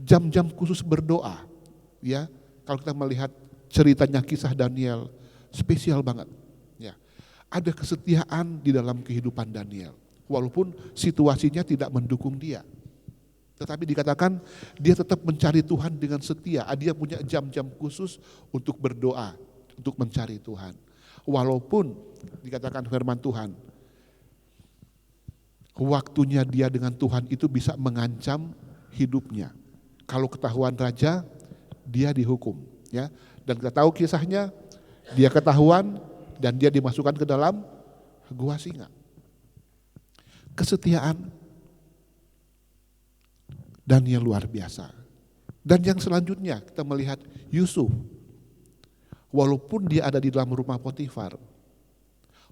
F: jam-jam khusus berdoa. Ya, kalau kita melihat ceritanya kisah Daniel spesial banget. Ya, ada kesetiaan di dalam kehidupan Daniel. Walaupun situasinya tidak mendukung dia. Tetapi dikatakan dia tetap mencari Tuhan dengan setia. Dia punya jam-jam khusus untuk berdoa, untuk mencari Tuhan. Walaupun dikatakan firman Tuhan, waktunya dia dengan Tuhan itu bisa mengancam hidupnya. Kalau ketahuan raja, dia dihukum. Ya. Dan kita tahu kisahnya, dia ketahuan dan dia dimasukkan ke dalam gua singa. Kesetiaan Daniel luar biasa. Dan yang selanjutnya kita melihat Yusuf. Walaupun dia ada di dalam rumah Potifar,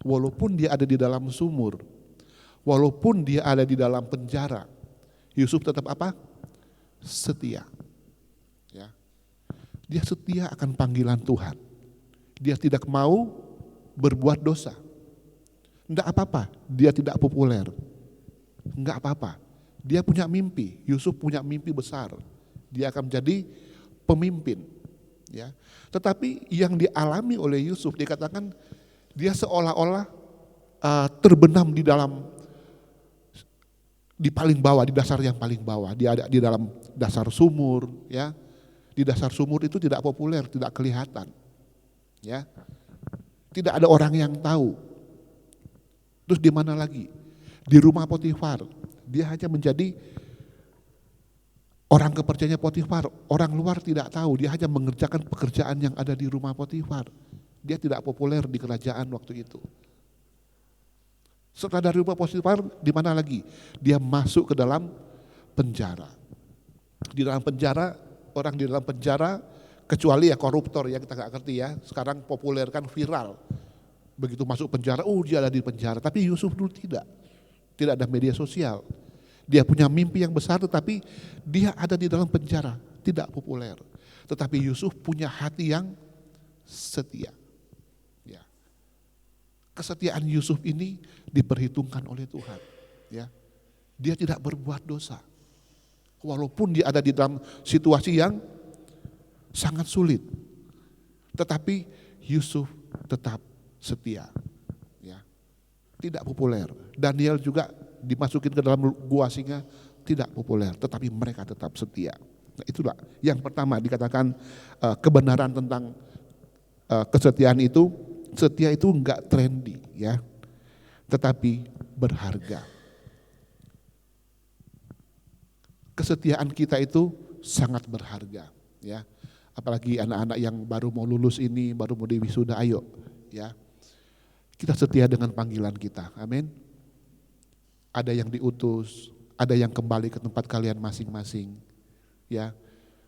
F: walaupun dia ada di dalam sumur, walaupun dia ada di dalam penjara, Yusuf tetap apa? Setia. Ya. Dia setia akan panggilan Tuhan. Dia tidak mau berbuat dosa. Enggak apa-apa, dia tidak populer. Enggak apa-apa. Dia punya mimpi, Yusuf punya mimpi besar. Dia akan menjadi pemimpin. Ya. Tetapi yang dialami oleh Yusuf dikatakan dia seolah-olah terbenam di paling bawah, di dasar yang paling bawah. Dia ada di dalam dasar sumur, ya. Di dasar sumur itu tidak populer, tidak kelihatan. Ya. Tidak ada orang yang tahu. Terus di mana lagi? Di rumah Potifar. Dia hanya menjadi orang kepercayaan Potifar. Orang luar tidak tahu, dia hanya mengerjakan pekerjaan yang ada di rumah Potifar. Dia tidak populer di kerajaan waktu itu. Setelah dari rumah Potifar, di mana lagi? Dia masuk ke dalam penjara. Di dalam penjara, orang di dalam penjara, kecuali ya koruptor ya kita nggak ngerti ya. Sekarang populer kan viral. Begitu masuk penjara, dia ada di penjara. Tapi Yusuf dulu tidak ada media sosial. Dia punya mimpi yang besar tetapi dia ada di dalam penjara, tidak populer. Tetapi Yusuf punya hati yang setia. Ya. Kesetiaan Yusuf ini diperhitungkan oleh Tuhan. Ya. Dia tidak berbuat dosa. Walaupun dia ada di dalam situasi yang sangat sulit. Tetapi Yusuf tetap setia. Ya. Tidak populer. Daniel juga dimasukin ke dalam gua singa, tidak populer, tetapi mereka tetap setia. Nah, itulah yang pertama dikatakan kebenaran tentang kesetiaan itu. Setia itu enggak trendy ya, tetapi berharga. Kesetiaan kita itu sangat berharga ya. Apalagi anak-anak yang baru mau lulus ini, baru mau diwisuda, ayo ya. Kita setia dengan panggilan kita. Amin. Ada yang diutus, ada yang kembali ke tempat kalian masing-masing, ya,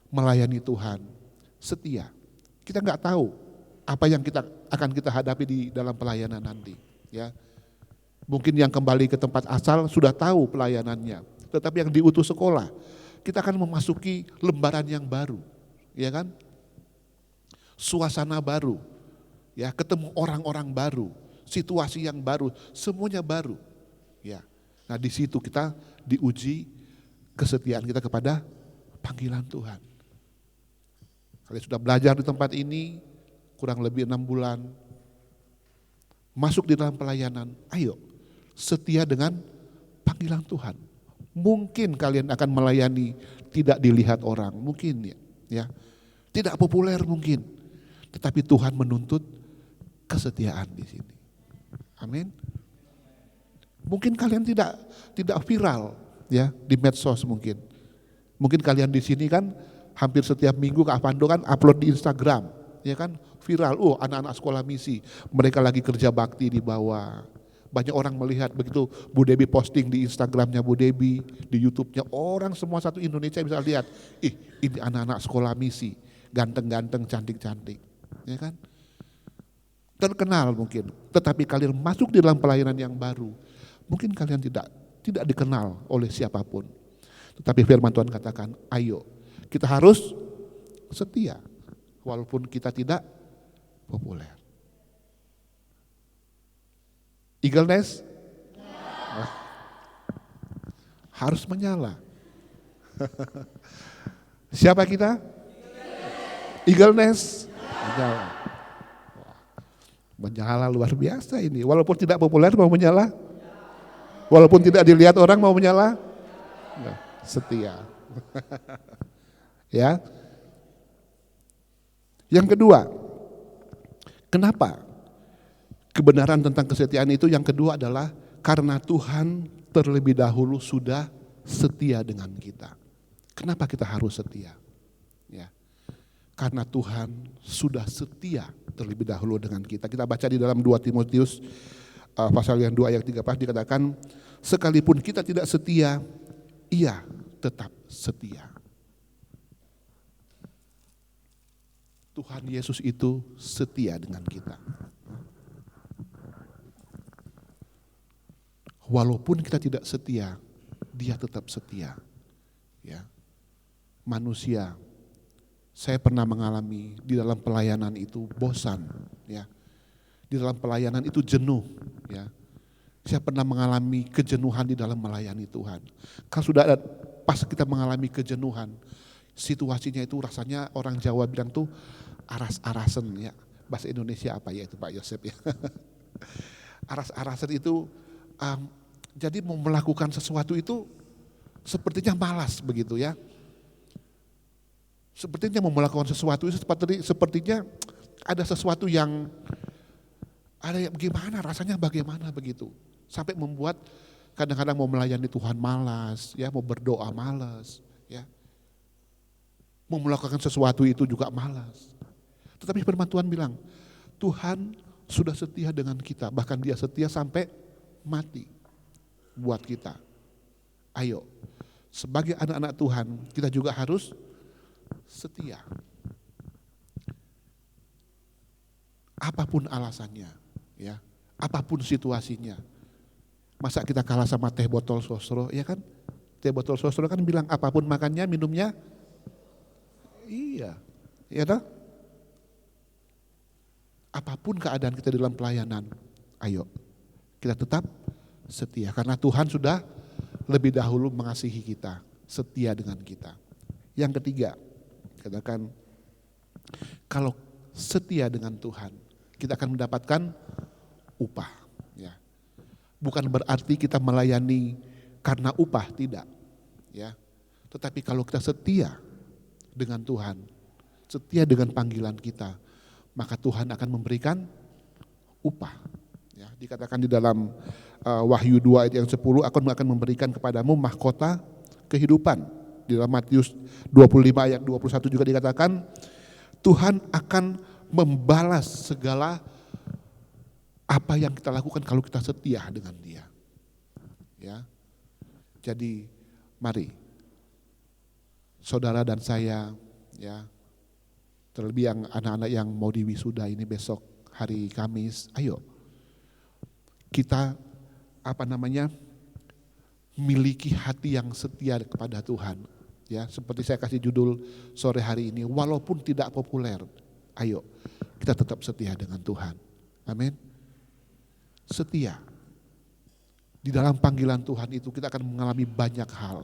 F: melayani Tuhan, setia. Kita nggak tahu apa yang akan kita hadapi di dalam pelayanan nanti, ya. Mungkin yang kembali ke tempat asal sudah tahu pelayanannya, tetapi yang diutus sekolah, kita akan memasuki lembaran yang baru, ya kan? Suasana baru, ya, ketemu orang-orang baru, situasi yang baru, semuanya baru, ya. Nah di situ kita diuji kesetiaan kita kepada panggilan Tuhan. Kalian sudah belajar di tempat ini kurang lebih 6 bulan. Masuk di dalam pelayanan, ayo setia dengan panggilan Tuhan. Mungkin kalian akan melayani tidak dilihat orang, mungkin ya. Tidak populer mungkin. Tetapi Tuhan menuntut kesetiaan di sini. Amin. Mungkin kalian tidak viral ya di medsos mungkin. Mungkin kalian di sini kan hampir setiap minggu Kak Pando kan upload di Instagram, ya kan, viral. Oh, anak-anak sekolah misi, mereka lagi kerja bakti di bawah. Banyak orang melihat begitu Bu Debi posting di Instagramnya Bu Debi, di YouTube-nya, orang semua satu Indonesia bisa lihat. Ini anak-anak sekolah misi, ganteng-ganteng, cantik-cantik, ya kan? Terkenal mungkin, tetapi kalian masuk di dalam pelayanan yang baru. Mungkin kalian tidak dikenal oleh siapapun. Tetapi firman Tuhan katakan, ayo kita harus setia walaupun kita tidak populer. Eagle Nest harus menyala. Siapa kita? Eagle Nest menyala. Menyala luar biasa ini. Walaupun tidak populer mau menyala. Walaupun tidak dilihat orang mau menyala, setia. Ya. Yang kedua, kenapa kebenaran tentang kesetiaan itu? Yang kedua adalah karena Tuhan terlebih dahulu sudah setia dengan kita. Kenapa kita harus setia? Ya. Karena Tuhan sudah setia terlebih dahulu dengan kita. Kita baca di dalam 2 Timotius pasal yang 2 ayat 13 dikatakan, sekalipun kita tidak setia, Ia tetap setia. Tuhan Yesus itu setia dengan kita. Walaupun kita tidak setia, Dia tetap setia. Ya. Manusia, saya pernah mengalami di dalam pelayanan itu bosan, ya. Di dalam pelayanan itu jenuh, ya. Saya pernah mengalami kejenuhan di dalam melayani Tuhan. Kalau sudah ada pas kita mengalami kejenuhan, situasinya itu rasanya orang Jawa bilang tuh aras-arasen ya. Bahasa Indonesia apa ya itu Pak Yosep ya. Aras-arasen itu jadi mau melakukan sesuatu itu sepertinya malas begitu ya. Sepertinya mau melakukan sesuatu itu sepertinya ada sesuatu yang ada yang bagaimana, rasanya bagaimana begitu. Sampai membuat kadang-kadang mau melayani Tuhan malas, ya, mau berdoa malas, ya. Mau melakukan sesuatu itu juga malas. Tetapi firman Tuhan bilang, Tuhan sudah setia dengan kita, bahkan Dia setia sampai mati buat kita. Ayo, sebagai anak-anak Tuhan, kita juga harus setia. Apapun alasannya, ya, apapun situasinya. Masa kita kalah sama teh botol sosro, ya kan? Teh botol saudara kan bilang apapun makannya, minumnya. Iya, iya toh? Apapun keadaan kita dalam pelayanan, ayo kita tetap setia. Karena Tuhan sudah lebih dahulu mengasihi kita, setia dengan kita. Yang ketiga, katakan kalau setia dengan Tuhan, kita akan mendapatkan upah. Ya. Bukan berarti kita melayani karena upah, tidak. Ya. Tetapi kalau kita setia dengan Tuhan, setia dengan panggilan kita, maka Tuhan akan memberikan upah. Ya, dikatakan di dalam Wahyu 2 ayat yang 10, aku akan memberikan kepadamu mahkota kehidupan. Di dalam Matius 25 ayat 21 juga dikatakan, Tuhan akan membalas segala apa yang kita lakukan kalau kita setia dengan Dia. Ya. Jadi mari saudara dan saya, ya, terlebih yang anak-anak yang mau diwisuda ini besok hari Kamis, ayo kita miliki hati yang setia kepada Tuhan. Ya, seperti saya kasih judul sore hari ini, walaupun tidak populer, ayo kita tetap setia dengan Tuhan. Amin. Setia. Di dalam panggilan Tuhan itu kita akan mengalami banyak hal.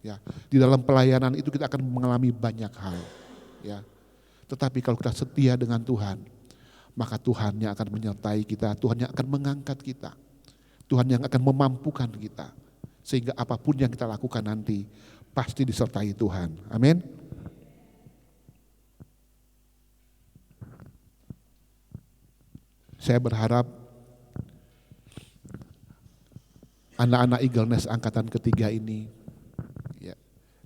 F: Ya, di dalam pelayanan itu kita akan mengalami banyak hal. Ya. Tetapi kalau kita setia dengan Tuhan, maka Tuhan yang akan menyertai kita, Tuhan yang akan mengangkat kita, Tuhan yang akan memampukan kita. Sehingga apapun yang kita lakukan nanti, pasti disertai Tuhan. Amin. Saya berharap anak-anak Eagle Nest angkatan ketiga ini, ya,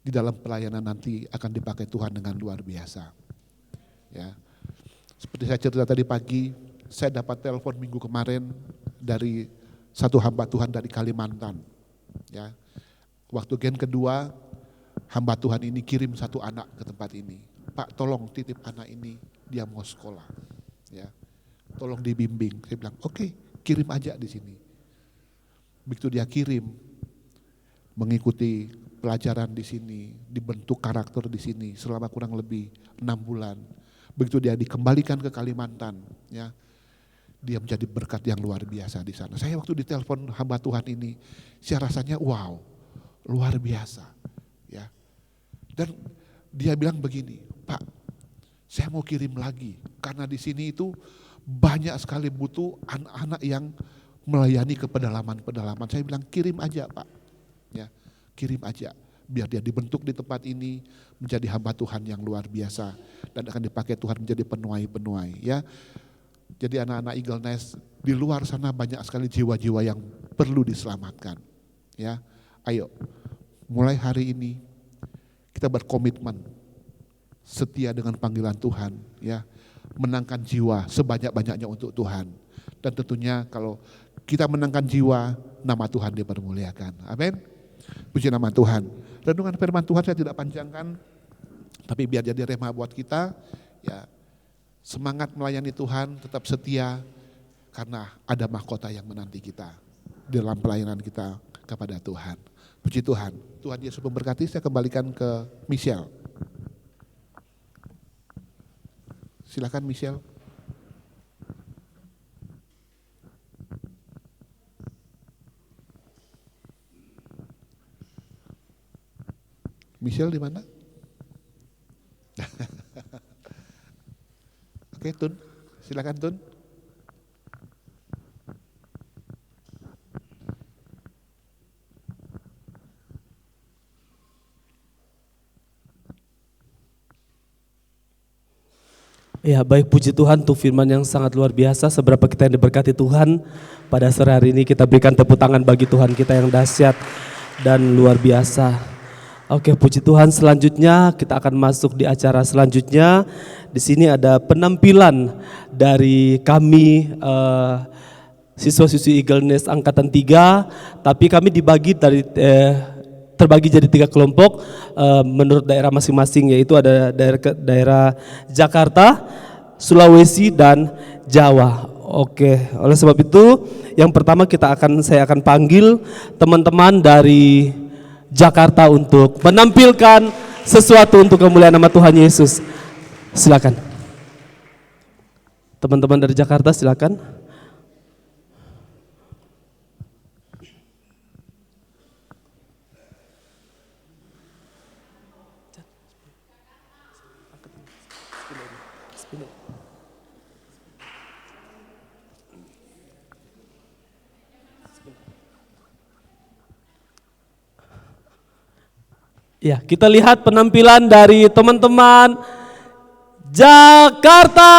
F: di dalam pelayanan nanti akan dipakai Tuhan dengan luar biasa. Ya, seperti saya cerita tadi pagi, saya dapat telepon minggu kemarin dari satu hamba Tuhan dari Kalimantan. Ya, waktu gen kedua, hamba Tuhan ini kirim satu anak ke tempat ini. Pak, tolong titip anak ini, dia mau sekolah. Ya, tolong dibimbing. Saya bilang, oke, kirim aja di sini. Begitu dia kirim, mengikuti pelajaran di sini, dibentuk karakter di sini selama kurang lebih 6 bulan. Begitu dia dikembalikan ke Kalimantan, ya, dia menjadi berkat yang luar biasa di sana. Saya waktu ditelepon hamba Tuhan ini, saya rasanya wow, luar biasa, ya. Dan dia bilang begini, Pak, saya mau kirim lagi karena di sini itu banyak sekali butuh anak-anak yang melayani ke pedalaman-pedalaman. Saya bilang kirim aja, Pak, ya, kirim aja. Biar dia dibentuk di tempat ini menjadi hamba Tuhan yang luar biasa dan akan dipakai Tuhan menjadi penuai-penuai, ya. Jadi anak-anak Eagle Nest di luar sana banyak sekali jiwa-jiwa yang perlu diselamatkan, ya. Ayo, mulai hari ini kita berkomitmen setia dengan panggilan Tuhan, ya, menangkan jiwa sebanyak-banyaknya untuk Tuhan. Dan tentunya kalau kita menangkan jiwa, nama Tuhan dipermuliakan. Amin. Puji nama Tuhan. Renungan firman Tuhan saya tidak panjangkan, tapi biar jadi rema buat kita, ya, semangat melayani Tuhan, tetap setia, karena ada mahkota yang menanti kita dalam pelayanan kita kepada Tuhan. Puji Tuhan. Tuhan Yesus memberkati. Saya kembalikan ke Michelle. Silakan Michelle. Michelle di mana? Oke, Tun. Silakan Tun.
C: Ya, baik, puji Tuhan untuk firman yang sangat luar biasa. Seberapa kita yang diberkati Tuhan pada sore hari ini, kita berikan tepuk tangan bagi Tuhan kita yang dahsyat dan luar biasa. Oke, puji Tuhan. Selanjutnya kita akan masuk di acara selanjutnya. Di sini ada penampilan dari kami siswa-siswi Eagle Nest angkatan 3, tapi kami dibagi dari terbagi jadi 3 kelompok menurut daerah masing-masing, yaitu ada daerah Jakarta, Sulawesi dan Jawa. Oke, oleh sebab itu yang pertama saya akan panggil teman-teman dari Jakarta untuk menampilkan sesuatu untuk kemuliaan nama Tuhan Yesus. Silakan. Teman-teman dari Jakarta silakan. Ya, kita lihat penampilan dari teman-teman Jakarta.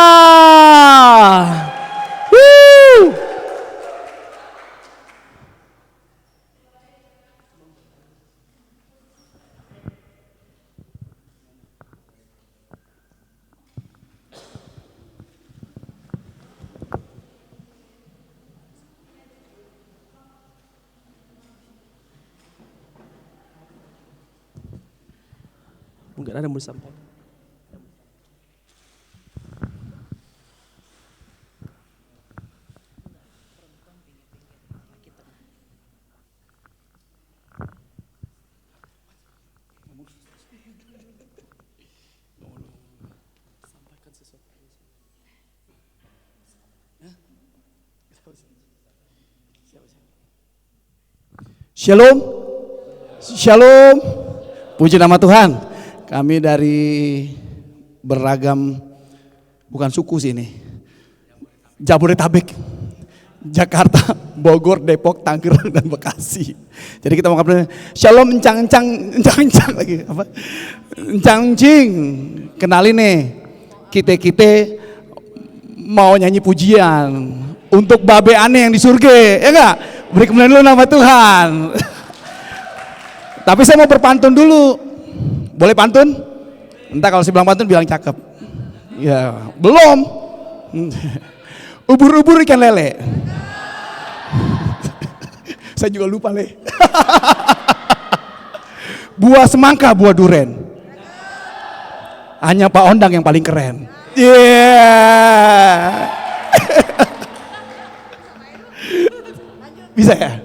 C: Woo! Mungkin ada yang mau disampaikan.
G: Shalom, shalom, puji nama Tuhan. Kami dari beragam, bukan suku sih ini, Jabodetabek, Jakarta, Bogor, Depok, Tangerang, dan Bekasi. Jadi kita mau ngomong shalom, encang lagi apa? Encang-encing, kenalin nih, kita mau nyanyi pujian untuk babe aneh yang di surga, ya enggak? Beri kemuliaan dulu nama Tuhan. Tapi saya mau berpantun dulu. Boleh pantun? Entah kalau saya bilang pantun bilang cakep. Ya, belum. Ubur-ubur ikan lele. Saya juga lupa le. Buah semangka, buah duren. Hanya Pak Ondang yang paling keren. Yeah. Bisa ya?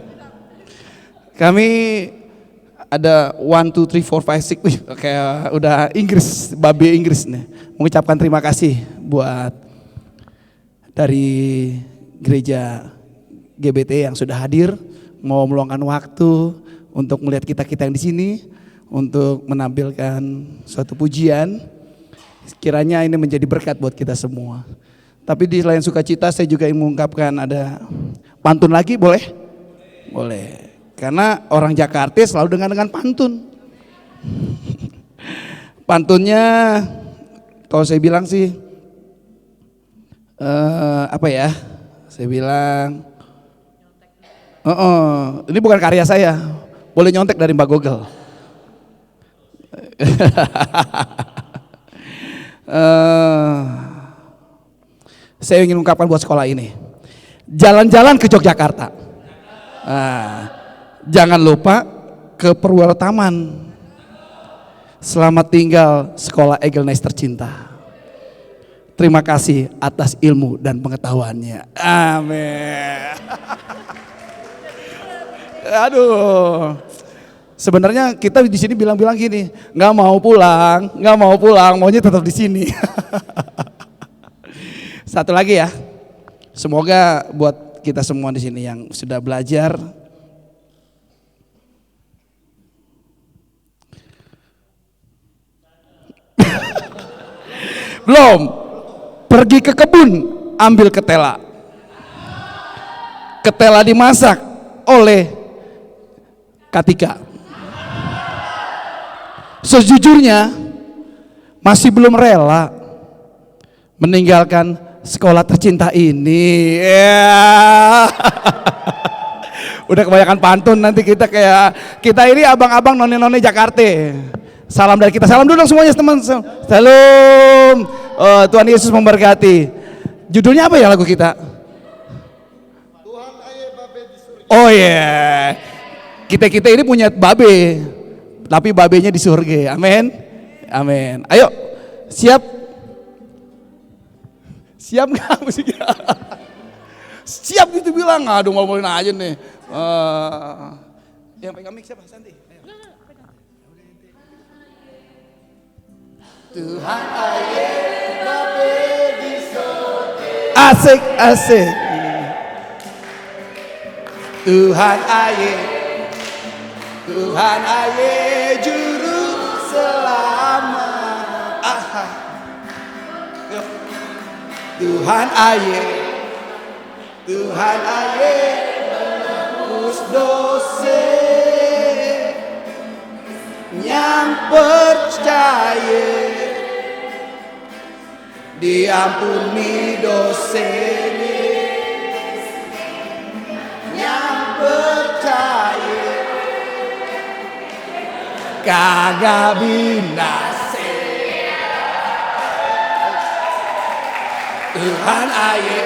G: Kami ada 1, 2, 3, 4, 5, 6, wih, kayak udah Inggris, babe Inggris nih. Mengucapkan terima kasih buat dari gereja GBT yang sudah hadir, mau meluangkan waktu untuk melihat kita yang di sini, untuk menampilkan suatu pujian. Kiranya ini menjadi berkat buat kita semua. Tapi di selain sukacita saya juga ingin mengungkapkan ada pantun lagi, boleh? Boleh. Karena orang Jakarta selalu dengan pantun. Pantunnya kalau saya bilang sih apa ya? Saya bilang ini bukan karya saya. Boleh nyontek dari Mbak Google. Saya ingin mengungkapkan buat sekolah ini. Jalan-jalan ke Yogyakarta. Jangan lupa ke Perwira Taman. Selamat tinggal sekolah Eagleness tercinta. Terima kasih atas ilmu dan pengetahuannya. Amin. Aduh. Sebenarnya kita di sini bilang-bilang gini, nggak mau pulang, maunya tetap di sini. Satu lagi ya. Semoga buat kita semua di sini yang sudah belajar, belum pergi ke kebun ambil ketela. Ketela dimasak oleh Katika. Sejujurnya masih belum rela meninggalkan sekolah tercinta ini. Yeah. Udah kebanyakan pantun, nanti kita kayak kita ini abang-abang none-none Jakarta. Salam dari kita, salam dulu dong semuanya teman. Salam. Tuhan Yesus memberkati. Judulnya apa ya lagu kita? Tuhan aye babe di surga. Oh yeah. Kita ini punya babe, tapi babenya di surga. Amin. Amin. Ayo, siap? Siap nggak musiknya? Siap gitu bilang. Aduh ngomongin aja nih. Yang pegang mic siapa? Santi. Ayo. Tuhan ayah Bapa di sorga. Asik. Tuhan ayah juru selamat. Yuk. Tuhan ayah menebus dosa yang percaya diampuni dosa yang percaya kagak binasa. Tuhan ayah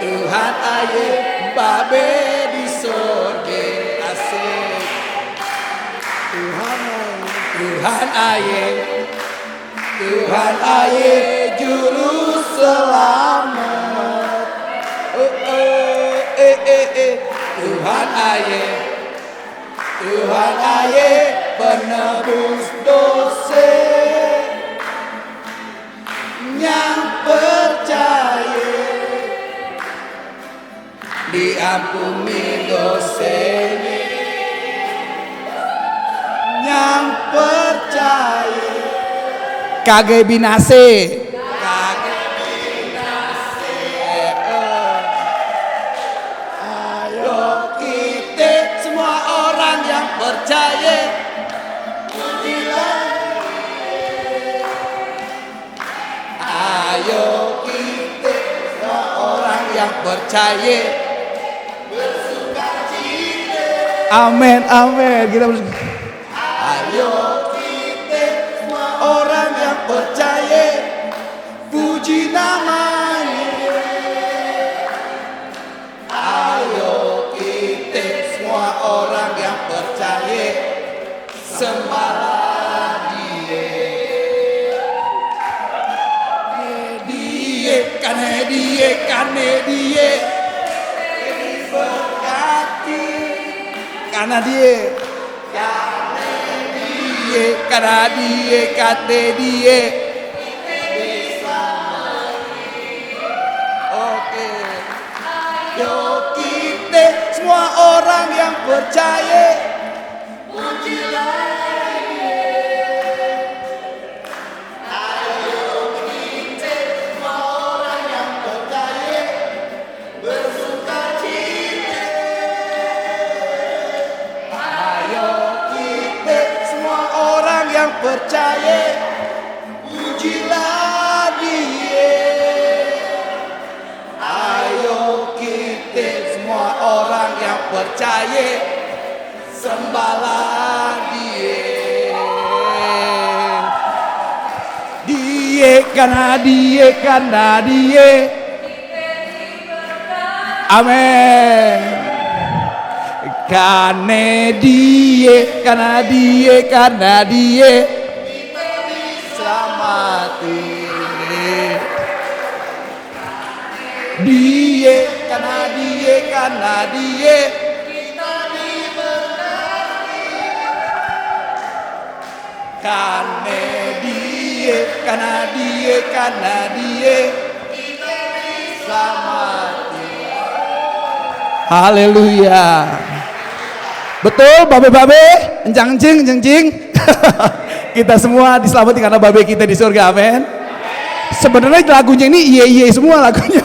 G: Tuhan ayah Bapa di sorga. Asik. Tuhan ayah juru selamat. Tuhan ayah penebus dosa yang percaya diampuni dosanya yang percaya kagak binase. Ayo kita semua orang yang percaya pujilah. Ayo kita semua orang yang percaya bersukacita. Amin. Kita bersuka. Ayo kita semua orang yang percaya puji namanya. Ayo kita semua orang yang percaya sembahlah Dia. Karena Dia diberkati. Karena Dia Oke. Yo kita semua orang yang percaya pujilah Dia. Ayo kita semua orang yang percaya bersukacita. Ayo kita semua orang yang percaya pujilah Dia. Ayo kita semua orang yang percaya sembahlah Dia. Karena Dia. Amin. Karena Dia selamati. Karena Dia kita diberkati. Karena Dia kita diselamatkan. Haleluya. Betul, babe, enjang-jing. Kita semua diselamatkan karena babe kita di surga, amin. Sebenarnya lagunya ini iye semua lagunya.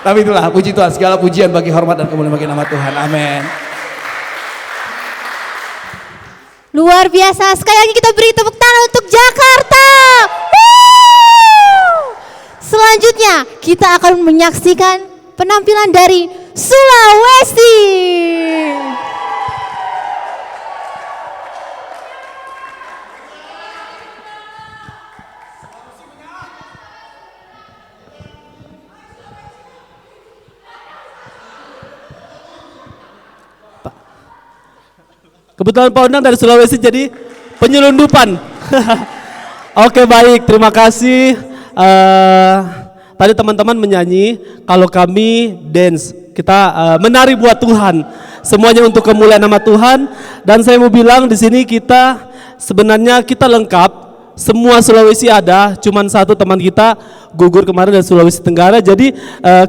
G: Tapi itulah puji Tuhan, segala pujian bagi hormat dan kemuliaan bagi nama Tuhan, amin.
B: Luar biasa, sekali lagi kita beri tepuk tangan untuk Jakarta. Selanjutnya kita akan menyaksikan penampilan dari Sulawesi.
C: Kebetulan Pak Undang dari Sulawesi jadi penyelundupan. Oke, baik, terima kasih. Tadi teman-teman menyanyi, kalau kami dance, kita menari buat Tuhan. semuanya untuk kemuliaan nama Tuhan. Dan saya mau bilang di sini kita sebenarnya kita lengkap. Semua Sulawesi ada, cuman satu teman kita gugur kemarin dari Sulawesi Tenggara. Jadi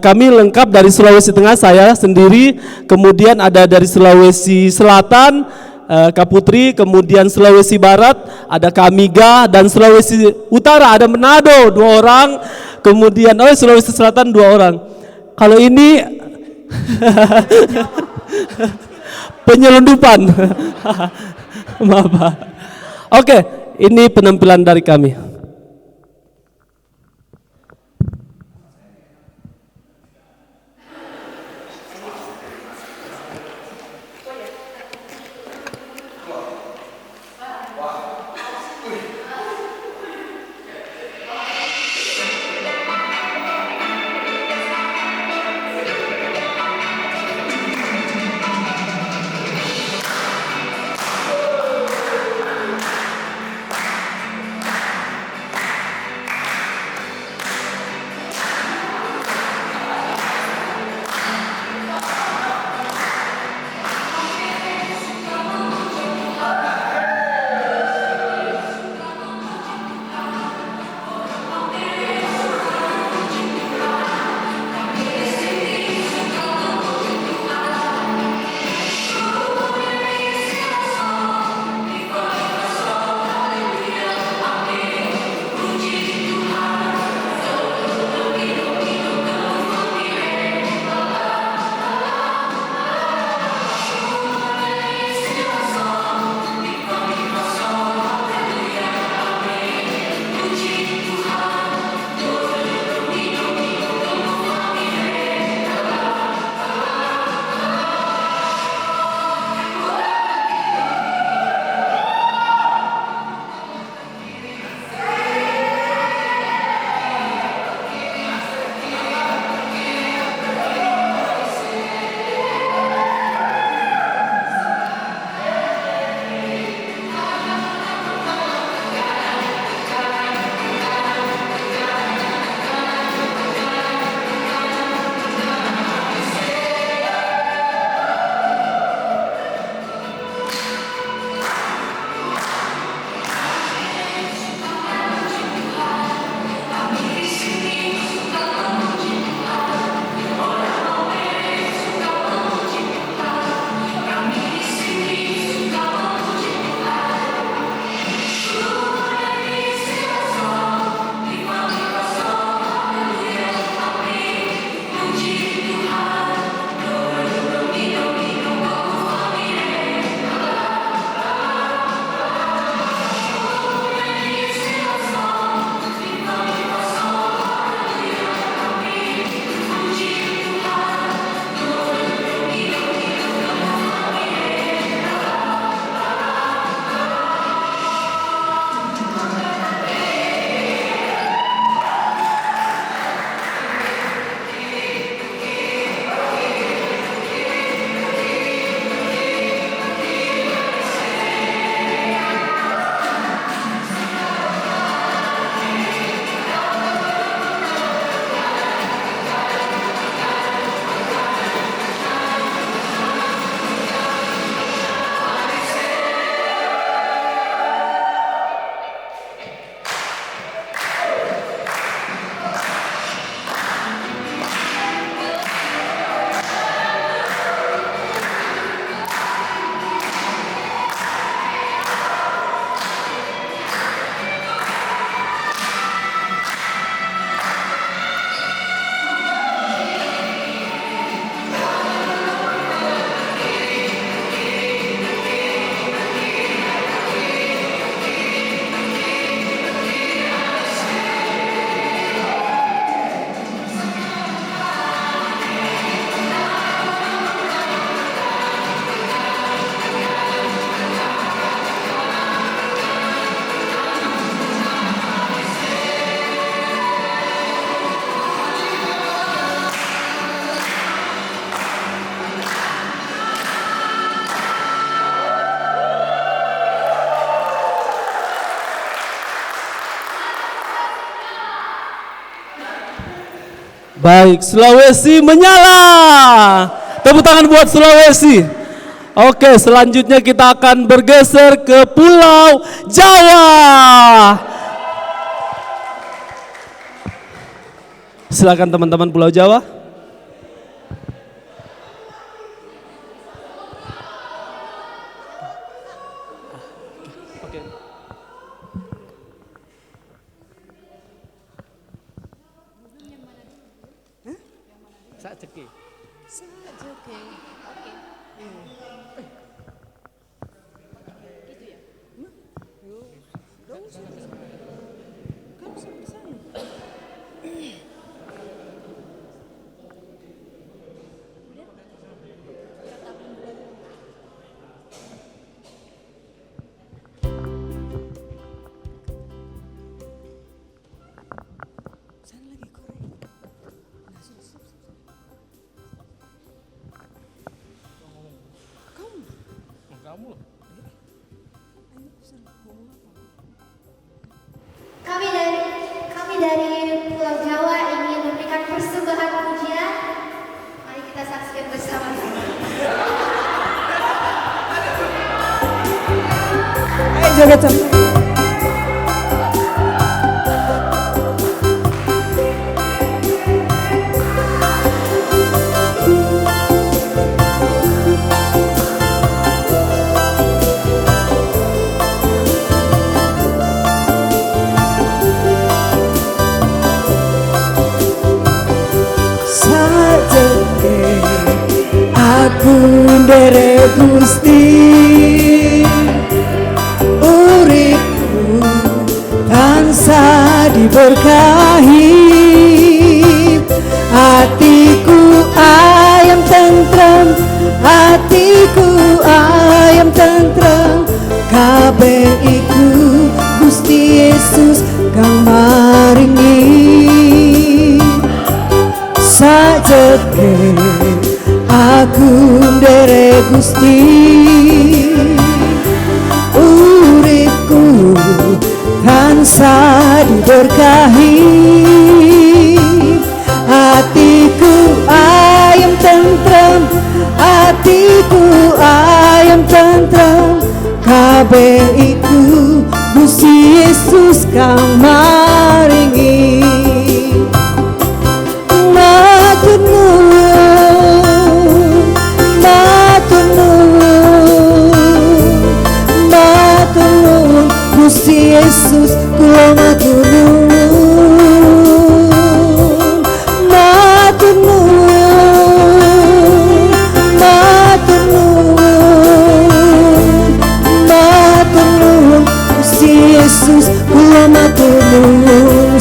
C: kami lengkap dari Sulawesi Tengah, saya sendiri, kemudian ada dari Sulawesi Selatan, Kak Putri, kemudian Sulawesi Barat, ada Kak Amiga, dan Sulawesi Utara ada Manado 2 orang, kemudian Sulawesi Selatan 2 orang. Kalau ini penyelundupan. Maaf Pak. Oke. Ini penampilan dari kami. Baik, Sulawesi menyala. Tepuk tangan buat Sulawesi. Oke, selanjutnya kita akan bergeser ke Pulau Jawa. Silakan teman-teman Pulau Jawa.
B: Kami dari Pulau Jawa ingin memberikan persembahan pujian. Mari kita saksikan bersama-sama.
E: Ayo joget sama.
D: Aku nderek Gusti, uripku tansah diberkahi, hatiku ayam tentrem, hatiku ayam tentrem, kabeh iku Gusti Yesus kang maringi. Sajeke aku nderek Gusti, uripku tansah diberkahi, hatiku ayam tentrem, hatiku ayam tentrem, kabeh iku Gusti Yesus kang maringi. Matur nuwun, matur nuwun, matur nuwun, Gusti Yesus kula matur nuwun. Matur nuwun, matur nuwun, matur nuwun, Gusti Yesus kula matur nuwun.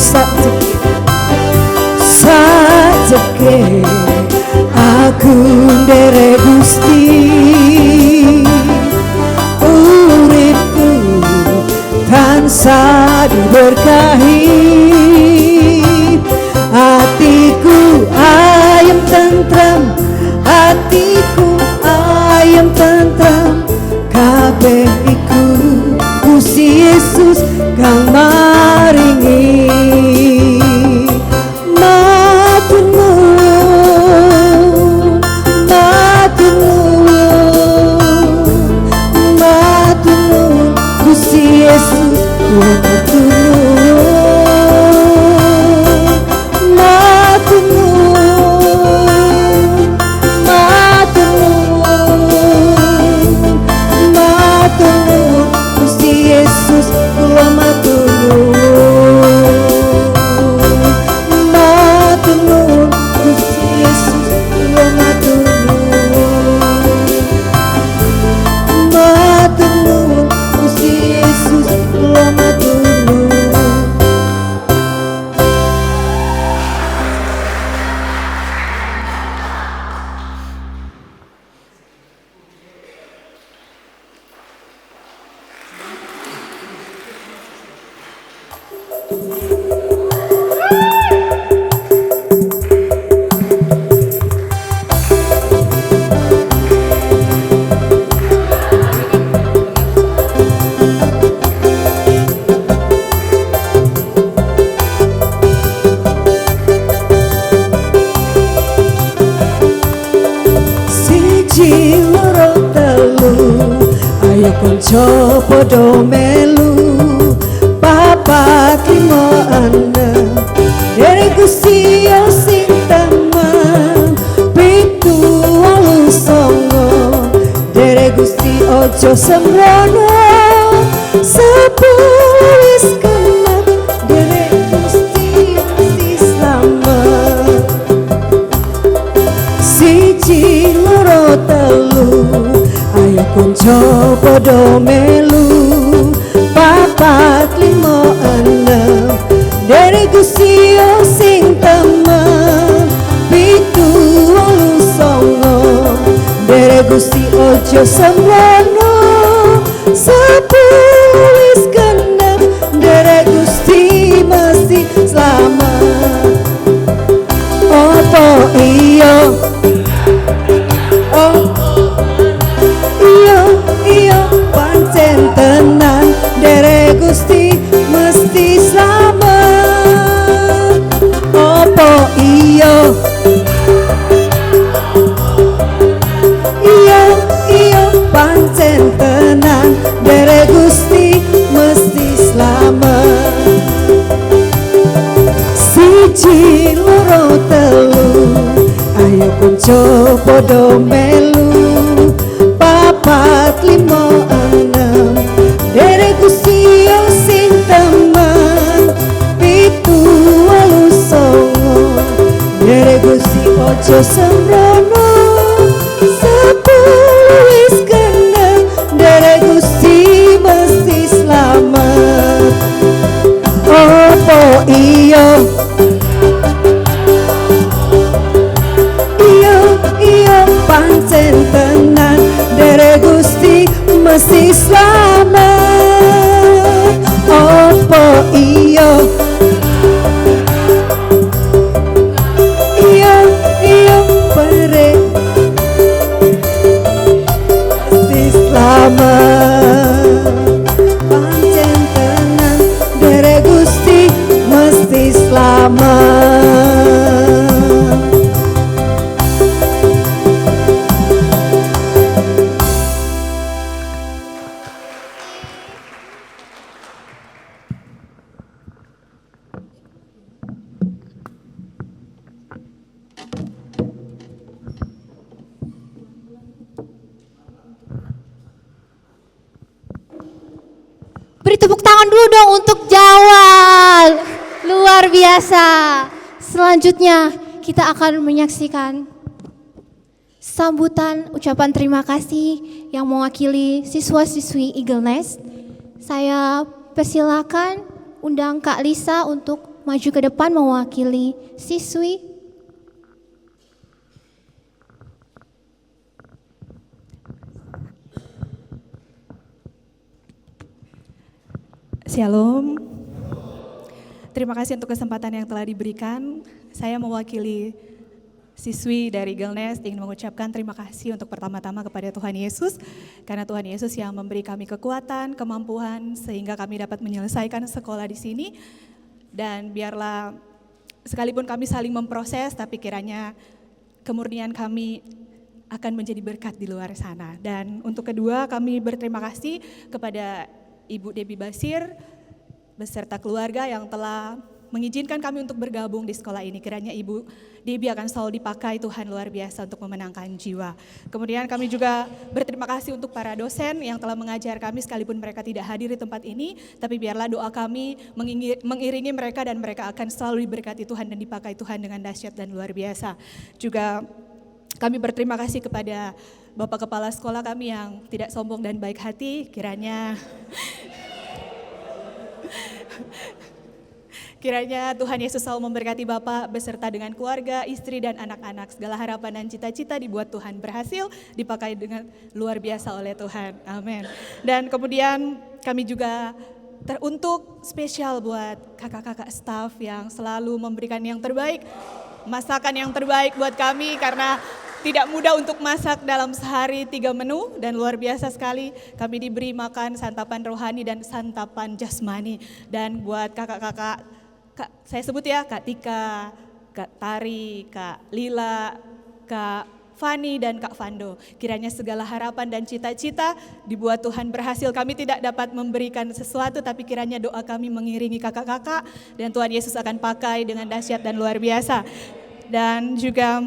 D: Sajeke aku nderek Gusti, uripku tansah diberkahi, hatiku ayam tentrem, hatiku ayam tentrem, kabeh iku Gusti Yesus kang maringi. Matur nuwun, matur nuwun, matur nuwun, Gusti Yesus kula matur nuwun. Matur nuwun, matur nuwun, matur nuwun, Gusti Yesus kula matur nuwun. Matur nuwun, Gusti Yesus kula matur nuwun. Matur nuwun, Gusti Yesus kula matur nuwun. Siji loro telu konco podo melu papat limo enem derek Gusti sing temen pitu wolu songo derek Gusti ojo sembrono sepuluh wis genep derek Gusti mesti slamet siji loro telu ayo konco podo melu papat limo enem derek Gusti sing temen pitu wolu songo derek Gusti ojo sembrono sepuluh wis genep derek Gusti mesti slamet opo iyo iyo pancen tenan derek Gusti mesti slamet opo iyo pancen tenan derek Gusti mesti slamet siji loro telu ayo konco podo melu papat limo enem derek Gusti sing temen pitu wolu songo derek Gusti ojo sembrono sepuluh wis genep derek Gusti mesti slamet opo iyo pancen tenan derek Gusti mesti slamet opo iyo pere mesti slamet pancen tenan derek Gusti mesti slamet.
B: Beri tepuk tangan dulu dong untuk Jawa. Luar biasa. Selanjutnya kita akan menyaksikan sambutan ucapan terima kasih yang mewakili siswa-siswi Eagle Nest. Saya persilakan undang Kak Lisa untuk maju ke depan mewakili siswi.
H: Shalom. Terima kasih untuk kesempatan yang telah diberikan. Saya mewakili siswi dari Eagle Nest ingin mengucapkan terima kasih untuk pertama-tama kepada Tuhan Yesus, karena Tuhan Yesus yang memberi kami kekuatan, kemampuan sehingga kami dapat menyelesaikan sekolah di sini. Dan biarlah sekalipun kami saling memproses, tapi kiranya kemurnian kami akan menjadi berkat di luar sana. Dan untuk kedua, kami berterima kasih kepada Ibu Debbie Basir beserta keluarga yang telah mengizinkan kami untuk bergabung di sekolah ini. Kiranya Ibu Debbie akan selalu dipakai Tuhan luar biasa untuk memenangkan jiwa. Kemudian kami juga berterima kasih untuk para dosen yang telah mengajar kami sekalipun mereka tidak hadir di tempat ini. Tapi biarlah doa kami mengiringi mereka dan mereka akan selalu diberkati Tuhan dan dipakai Tuhan dengan dahsyat dan luar biasa. Juga kami berterima kasih kepada Bapak Kepala Sekolah kami yang tidak sombong dan baik hati, kiranya Tuhan Yesus selalu memberkati Bapak beserta dengan keluarga, istri dan anak-anak. Segala harapan dan cita-cita dibuat Tuhan berhasil, dipakai dengan luar biasa oleh Tuhan. Amin. Dan kemudian kami juga teruntuk spesial buat kakak-kakak staf yang selalu memberikan yang terbaik, masakan yang terbaik buat kami karena tidak mudah untuk masak dalam sehari 3 menu dan luar biasa sekali kami diberi makan santapan rohani dan santapan jasmani. Dan buat kakak-kakak, saya sebut ya, Kak Tika, Kak Tari, Kak Lila, Kak Fani dan Kak Fando. Kiranya segala harapan dan cita-cita dibuat Tuhan berhasil. Kami tidak dapat memberikan sesuatu, tapi kiranya doa kami mengiringi kakak-kakak dan Tuhan Yesus akan pakai dengan dahsyat dan luar biasa. Dan juga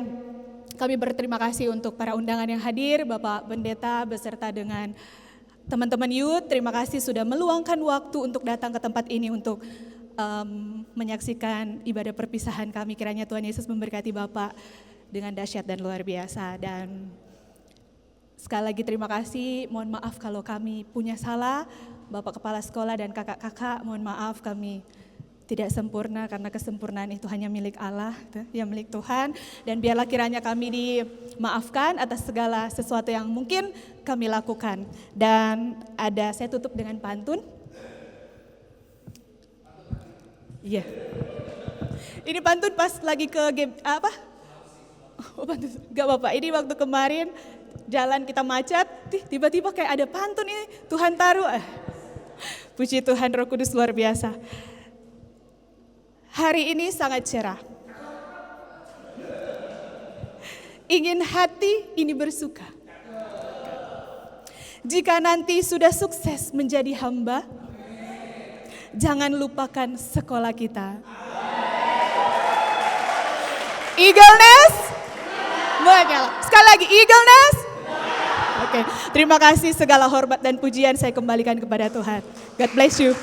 H: kami berterima kasih untuk para undangan yang hadir, Bapak Pendeta beserta dengan teman-teman youth. Terima kasih sudah meluangkan waktu untuk datang ke tempat ini untuk menyaksikan ibadah perpisahan kami. Kiranya Tuhan Yesus memberkati Bapak dengan dahsyat dan luar biasa. Dan sekali lagi terima kasih, mohon maaf kalau kami punya salah, Bapak Kepala Sekolah dan kakak-kakak, mohon maaf kami tidak sempurna karena kesempurnaan itu hanya milik Allah, ya milik Tuhan. Dan biarlah kiranya kami dimaafkan atas segala sesuatu yang mungkin kami lakukan. Dan saya tutup dengan pantun. Iya. Ini pantun pas lagi ke game apa? Oh, pantun. Gak apa-apa, ini waktu kemarin jalan kita macet, tiba-tiba kayak ada pantun ini, Tuhan taruh. Puji Tuhan, Roh Kudus luar biasa. Hari ini sangat cerah. Ingin hati ini bersuka. Jika nanti sudah sukses menjadi hamba, jangan lupakan sekolah kita. Eagle Nest. Sekali lagi, Eagle Nest. Oke, terima kasih, segala hormat dan pujian saya kembalikan kepada Tuhan. God bless you.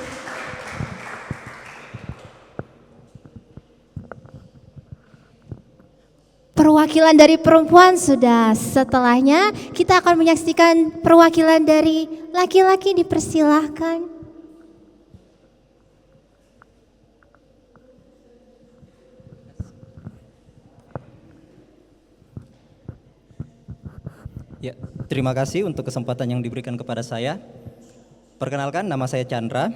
B: Perwakilan dari perempuan sudah, setelahnya kita akan menyaksikan perwakilan dari laki-laki, dipersilahkan.
I: Ya, terima kasih untuk kesempatan yang diberikan kepada saya. Perkenalkan, nama saya Chandra.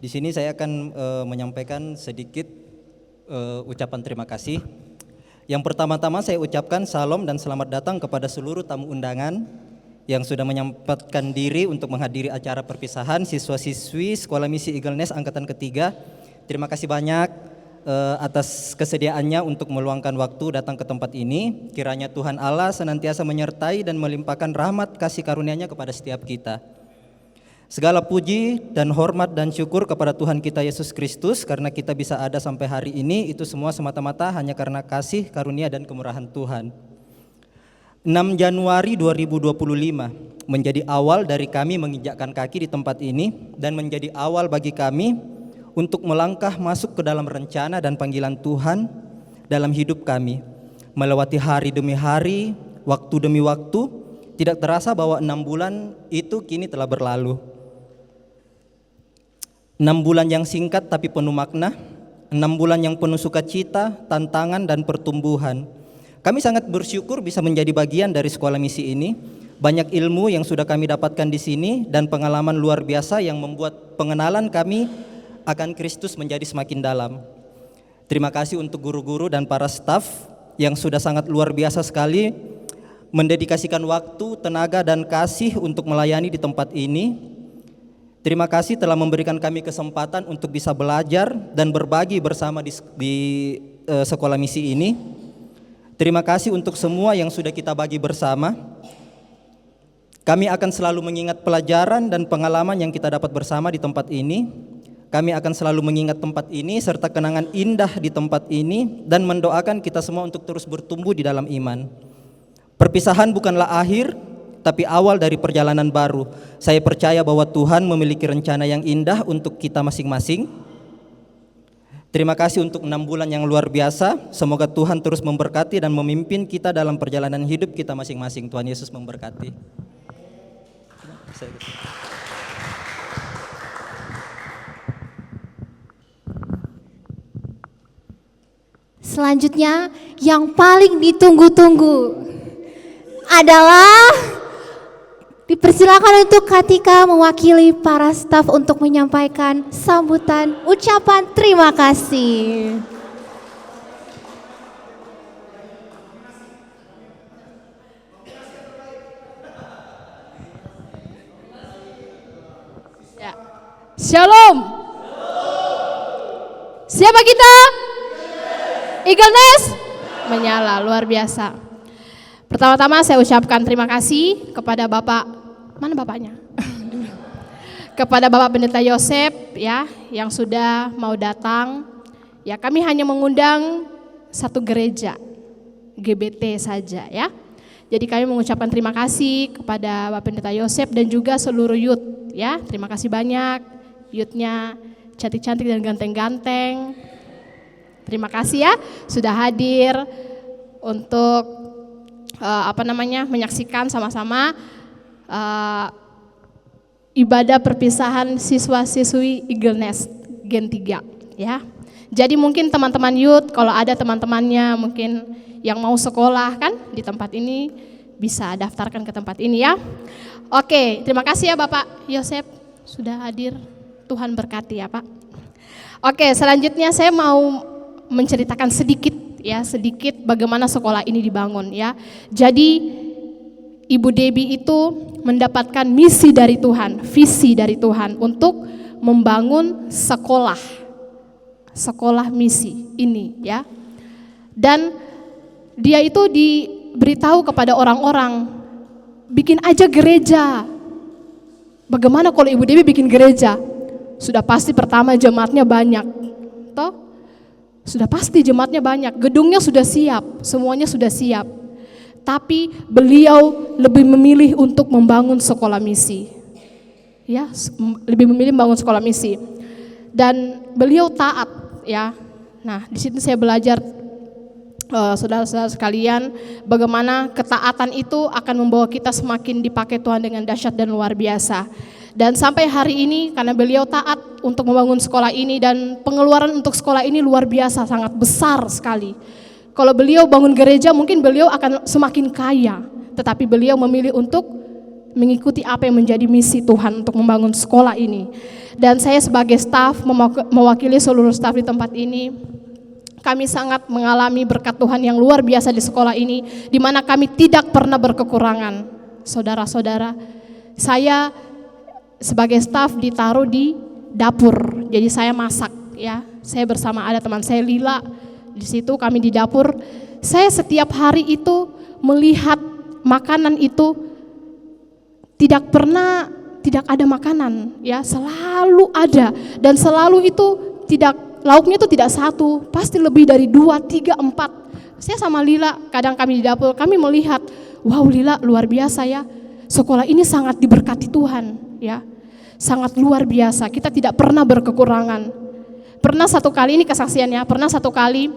I: Di sini saya akan menyampaikan sedikit ucapan terima kasih. Yang pertama-tama saya ucapkan salam dan selamat datang kepada seluruh tamu undangan yang sudah menyempatkan diri untuk menghadiri acara perpisahan siswa-siswi Sekolah Misi Eagle Nest Angkatan Ketiga. Terima kasih banyak atas kesediaannya untuk meluangkan waktu datang ke tempat ini. Kiranya Tuhan Allah senantiasa menyertai dan melimpahkan rahmat kasih karunia-Nya kepada setiap kita. Segala puji dan hormat dan syukur kepada Tuhan kita Yesus Kristus karena kita bisa ada sampai hari ini, itu semua semata-mata hanya karena kasih karunia dan kemurahan Tuhan. 6 Januari 2025 menjadi awal dari kami menginjakkan kaki di tempat ini dan menjadi awal bagi kami untuk melangkah masuk ke dalam rencana dan panggilan Tuhan dalam hidup kami. Melewati hari demi hari, waktu demi waktu, tidak terasa bahwa 6 bulan itu kini telah berlalu. 6 bulan yang singkat tapi penuh makna, 6 bulan yang penuh sukacita, tantangan dan pertumbuhan. Kami sangat bersyukur bisa menjadi bagian dari sekolah misi ini. Banyak ilmu yang sudah kami dapatkan di sini dan pengalaman luar biasa yang membuat pengenalan kami akan Kristus menjadi semakin dalam. Terima kasih untuk guru-guru dan para staf yang sudah sangat luar biasa sekali mendedikasikan waktu, tenaga dan kasih untuk melayani di tempat ini. Terima kasih telah memberikan kami kesempatan untuk bisa belajar dan berbagi bersama di sekolah misi ini. Terima kasih untuk semua yang sudah kita bagi bersama. Kami akan selalu mengingat pelajaran dan pengalaman yang kita dapat bersama di tempat ini. Kami akan selalu mengingat tempat ini serta kenangan indah di tempat ini dan mendoakan kita semua untuk terus bertumbuh di dalam iman. Perpisahan bukanlah akhir, tapi awal dari perjalanan baru. Saya percaya bahwa Tuhan memiliki rencana yang indah untuk kita masing-masing. Terima kasih untuk 6 bulan yang luar biasa. Semoga Tuhan terus memberkati dan memimpin kita dalam perjalanan hidup kita masing-masing. Tuhan Yesus memberkati.
B: Selanjutnya yang paling ditunggu-tunggu adalah dipersilakan untuk Katika mewakili para staf untuk menyampaikan sambutan ucapan terima kasih.
J: Ya. Shalom. Siapa kita? Eagle Nest menyala, luar biasa. Pertama-tama saya ucapkan terima kasih kepada Bapak, mana Bapaknya? Kepada Bapak Pendeta Yosep ya, yang sudah mau datang. Ya, kami hanya mengundang satu gereja, GBT saja ya. Jadi kami mengucapkan terima kasih kepada Bapak Pendeta Yosep dan juga seluruh youth ya. Terima kasih banyak, youthnya cantik-cantik dan ganteng-ganteng. Terima kasih ya sudah hadir untuk menyaksikan sama-sama ibadah perpisahan siswa-siswi Eagle Nest Gen 3 ya. Jadi mungkin teman-teman youth kalau ada teman-temannya mungkin yang mau sekolah kan di tempat ini bisa daftarkan ke tempat ini ya. Oke, terima kasih ya Bapak Yosep sudah hadir. Tuhan berkati ya Pak. Oke, selanjutnya saya mau menceritakan sedikit bagaimana sekolah ini dibangun ya. Jadi Ibu Debbie itu mendapatkan misi dari Tuhan, visi dari Tuhan untuk membangun sekolah misi ini ya. Dan dia itu diberitahu kepada orang-orang, bikin aja gereja. Bagaimana kalau Ibu Debbie bikin gereja? Sudah pasti pertama jemaatnya banyak, toh? Sudah pasti jemaatnya banyak, gedungnya sudah siap, semuanya sudah siap. Tapi beliau lebih memilih untuk membangun sekolah misi. Ya, lebih memilih membangun sekolah misi. Dan beliau taat ya. Nah, di situ saya belajar saudara-saudara sekalian, bagaimana ketaatan itu akan membawa kita semakin dipakai Tuhan dengan dahsyat dan luar biasa. Dan sampai hari ini karena beliau taat untuk membangun sekolah ini dan pengeluaran untuk sekolah ini luar biasa, sangat besar sekali. Kalau beliau bangun gereja mungkin beliau akan semakin kaya, tetapi beliau memilih untuk mengikuti apa yang menjadi misi Tuhan untuk membangun sekolah ini. Dan saya sebagai staf mewakili seluruh staf di tempat ini, kami sangat mengalami berkat Tuhan yang luar biasa di sekolah ini, di mana kami tidak pernah berkekurangan. Saudara-saudara, saya sebagai staf ditaruh di dapur, jadi saya masak ya. Saya bersama ada teman saya Lila, di situ kami di dapur. Saya setiap hari itu melihat makanan itu tidak ada makanan ya, selalu ada dan selalu itu lauknya itu tidak satu, pasti lebih dari 2, 3, 4. Saya sama Lila, kadang kami di dapur, kami melihat, wow Lila luar biasa ya, sekolah ini sangat diberkati Tuhan ya, sangat luar biasa, kita tidak pernah berkekurangan. Pernah satu kali, ini kesaksiannya, pernah satu kali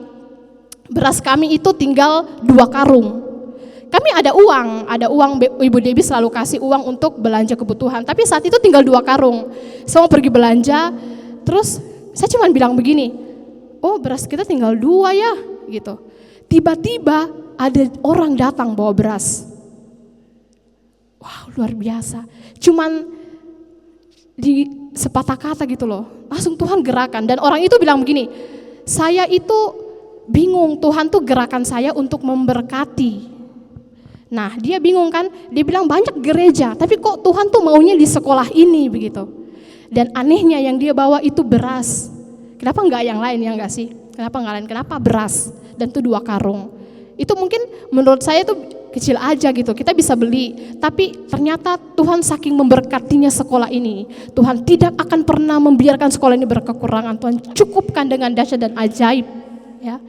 J: beras kami itu tinggal 2 karung. Kami ada uang, Ibu Debbie selalu kasih uang untuk belanja kebutuhan, tapi saat itu tinggal 2 karung. Saya mau pergi belanja, terus saya cuma bilang begini, oh beras kita tinggal 2 ya, gitu. Tiba-tiba ada orang datang bawa beras. Wow, luar biasa. Cuman di sepatah kata gitu loh, langsung Tuhan gerakan. Dan orang itu bilang begini, saya itu bingung, Tuhan tuh gerakan saya untuk memberkati. Nah dia bingung kan, dia bilang banyak gereja, tapi kok Tuhan tuh maunya di sekolah ini begitu. Dan anehnya yang dia bawa itu beras. Kenapa enggak yang lain ya enggak sih? Kenapa enggak lain? Kenapa beras? Dan itu 2 karung. Itu mungkin menurut saya itu kecil aja gitu, kita bisa beli. Tapi ternyata Tuhan saking memberkatinya sekolah ini, Tuhan tidak akan pernah membiarkan sekolah ini berkekurangan. Tuhan cukupkan dengan dahsyat dan ajaib ya.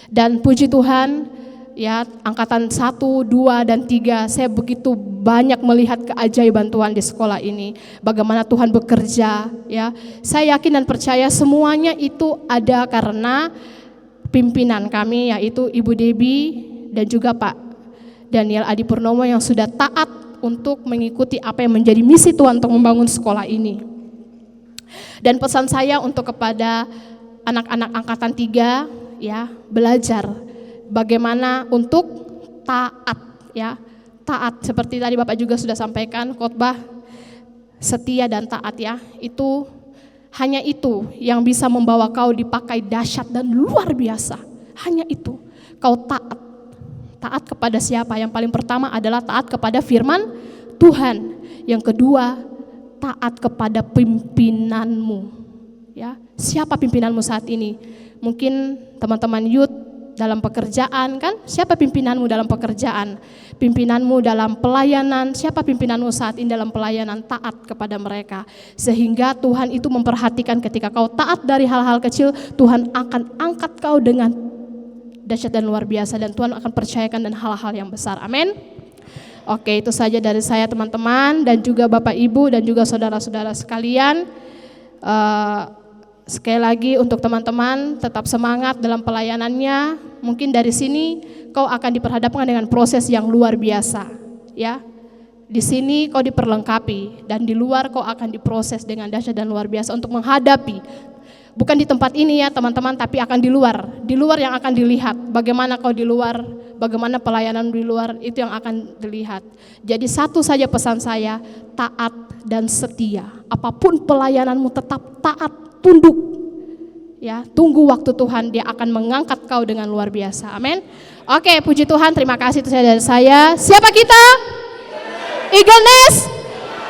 J: Dan puji Tuhan ya, angkatan 1, 2, dan 3 saya begitu banyak melihat keajaiban Tuhan di sekolah ini, bagaimana Tuhan bekerja ya. Saya yakin dan percaya semuanya itu ada karena pimpinan kami, yaitu Ibu Debbie dan juga Pak Daniel Adi Purnomo yang sudah taat untuk mengikuti apa yang menjadi misi Tuhan untuk membangun sekolah ini. Dan pesan saya untuk kepada anak-anak angkatan 3 ya, belajar bagaimana untuk taat ya. Taat seperti tadi Bapak juga sudah sampaikan khotbah, setia dan taat ya. Itu hanya itu yang bisa membawa kau dipakai dahsyat dan luar biasa. Hanya itu. Kau taat. Taat kepada siapa? Yang paling pertama adalah taat kepada firman Tuhan. Yang kedua, taat kepada pimpinanmu. Ya, siapa pimpinanmu saat ini? Mungkin teman-teman youth dalam pekerjaan kan? Siapa pimpinanmu dalam pekerjaan? Pimpinanmu dalam pelayanan, siapa pimpinanmu saat ini dalam pelayanan? Taat kepada mereka. Sehingga Tuhan itu memperhatikan ketika kau taat dari hal-hal kecil, Tuhan akan angkat kau dengan dahsyat dan luar biasa, dan Tuhan akan percayakan dan hal-hal yang besar. Amin. Oke, itu saja dari saya teman-teman, dan juga Bapak Ibu dan juga saudara-saudara sekalian. Sekali lagi untuk teman-teman tetap semangat dalam pelayanannya. Mungkin dari sini kau akan diperhadapkan dengan proses yang luar biasa, ya. Di sini kau diperlengkapi, dan di luar kau akan diproses dengan dahsyat dan luar biasa untuk menghadapi. Bukan di tempat ini ya teman-teman, tapi akan di luar yang akan dilihat. Bagaimana kau di luar, bagaimana pelayanan di luar, itu yang akan dilihat. Jadi satu saja pesan saya, taat dan setia. Apapun pelayananmu tetap taat, tunduk. Ya, tunggu waktu Tuhan, dia akan mengangkat kau dengan luar biasa. Amin. Oke, puji Tuhan, terima kasih itu saja dari saya. Siapa kita? Eagle Nest.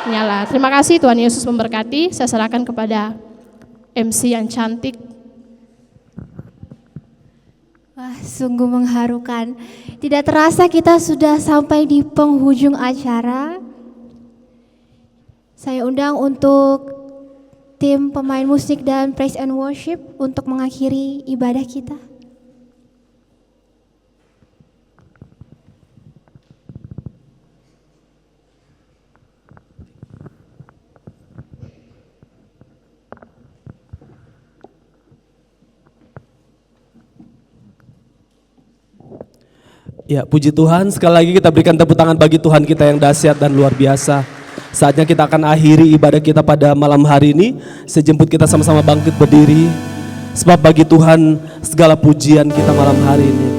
J: Nyala. Terima kasih, Tuhan Yesus memberkati. Saya serahkan kepada MC yang cantik.
B: Wah, sungguh mengharukan. Tidak terasa kita sudah sampai di penghujung acara. Saya undang untuk tim pemain musik dan praise and worship untuk mengakhiri ibadah kita.
C: Ya, puji Tuhan, sekali lagi kita berikan tepuk tangan bagi Tuhan kita yang dahsyat dan luar biasa. Saatnya kita akan akhiri ibadah kita pada malam hari ini. Saya jemput kita sama-sama bangkit berdiri. Sebab bagi Tuhan segala pujian kita malam hari ini.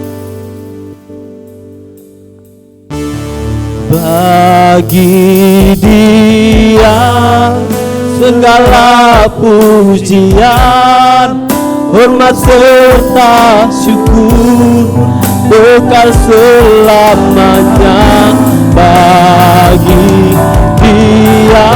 C: Bagi Dia segala pujian, hormat serta syukur kekal selamanya. Bagi Dia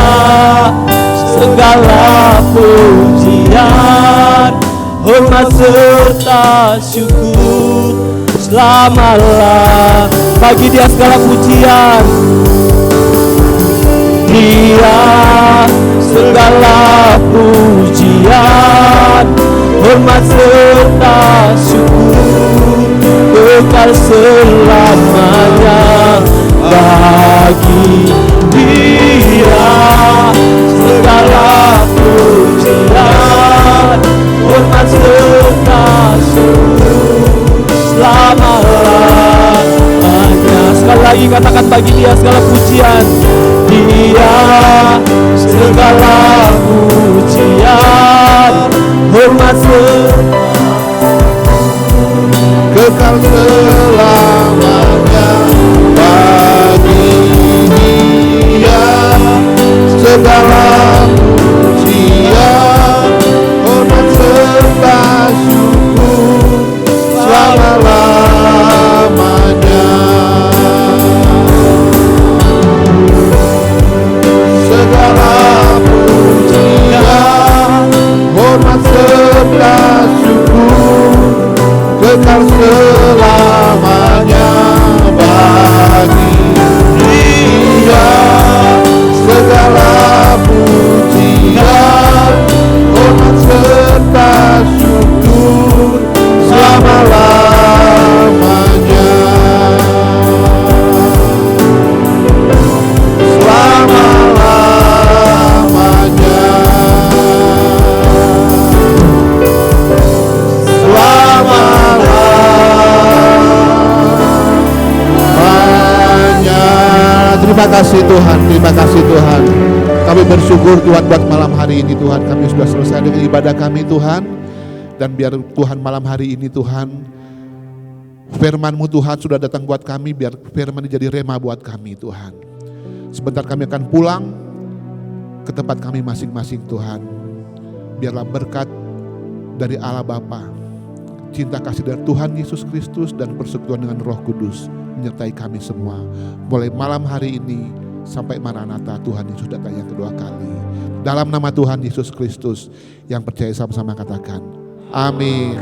C: segala pujian, hormat serta syukur selamalah. Bagi Dia segala pujian, Dia segala pujian, hormat serta syukur kekal selamanya. Bagi Dia segala pujian, hormat serta syukur selama-lamanya. Sekali lagi katakan, bagi Dia segala pujian, Dia segala pujian, hormat serta kekal selamanya. Bagi Dia segala pujian, hormat serta syukur selama-lamanya. Segala pujian, hormat serta syukur kekal selamanya. Bagi Dia segala pujian, hormat serta syukur selama-lamanya. Selama-lamanya. Terima kasih Tuhan, terima kasih Tuhan. Kami bersyukur Tuhan buat malam hari ini Tuhan. Kami sudah selesai dengan ibadah kami Tuhan. Dan biar Tuhan malam hari ini Tuhan, firman-Mu Tuhan sudah datang buat kami. Biar firman ini jadi rema buat kami Tuhan. Sebentar kami akan pulang ke tempat kami masing-masing Tuhan. Biarlah berkat dari Allah Bapa, cinta kasih dari Tuhan Yesus Kristus, dan persekutuan dengan Roh Kudus menyertai kami semua. Mulai malam hari ini sampai Maranatha Tuhan Yesus datang yang kedua kali. Dalam nama Tuhan Yesus Kristus yang percaya sama-sama katakan amin.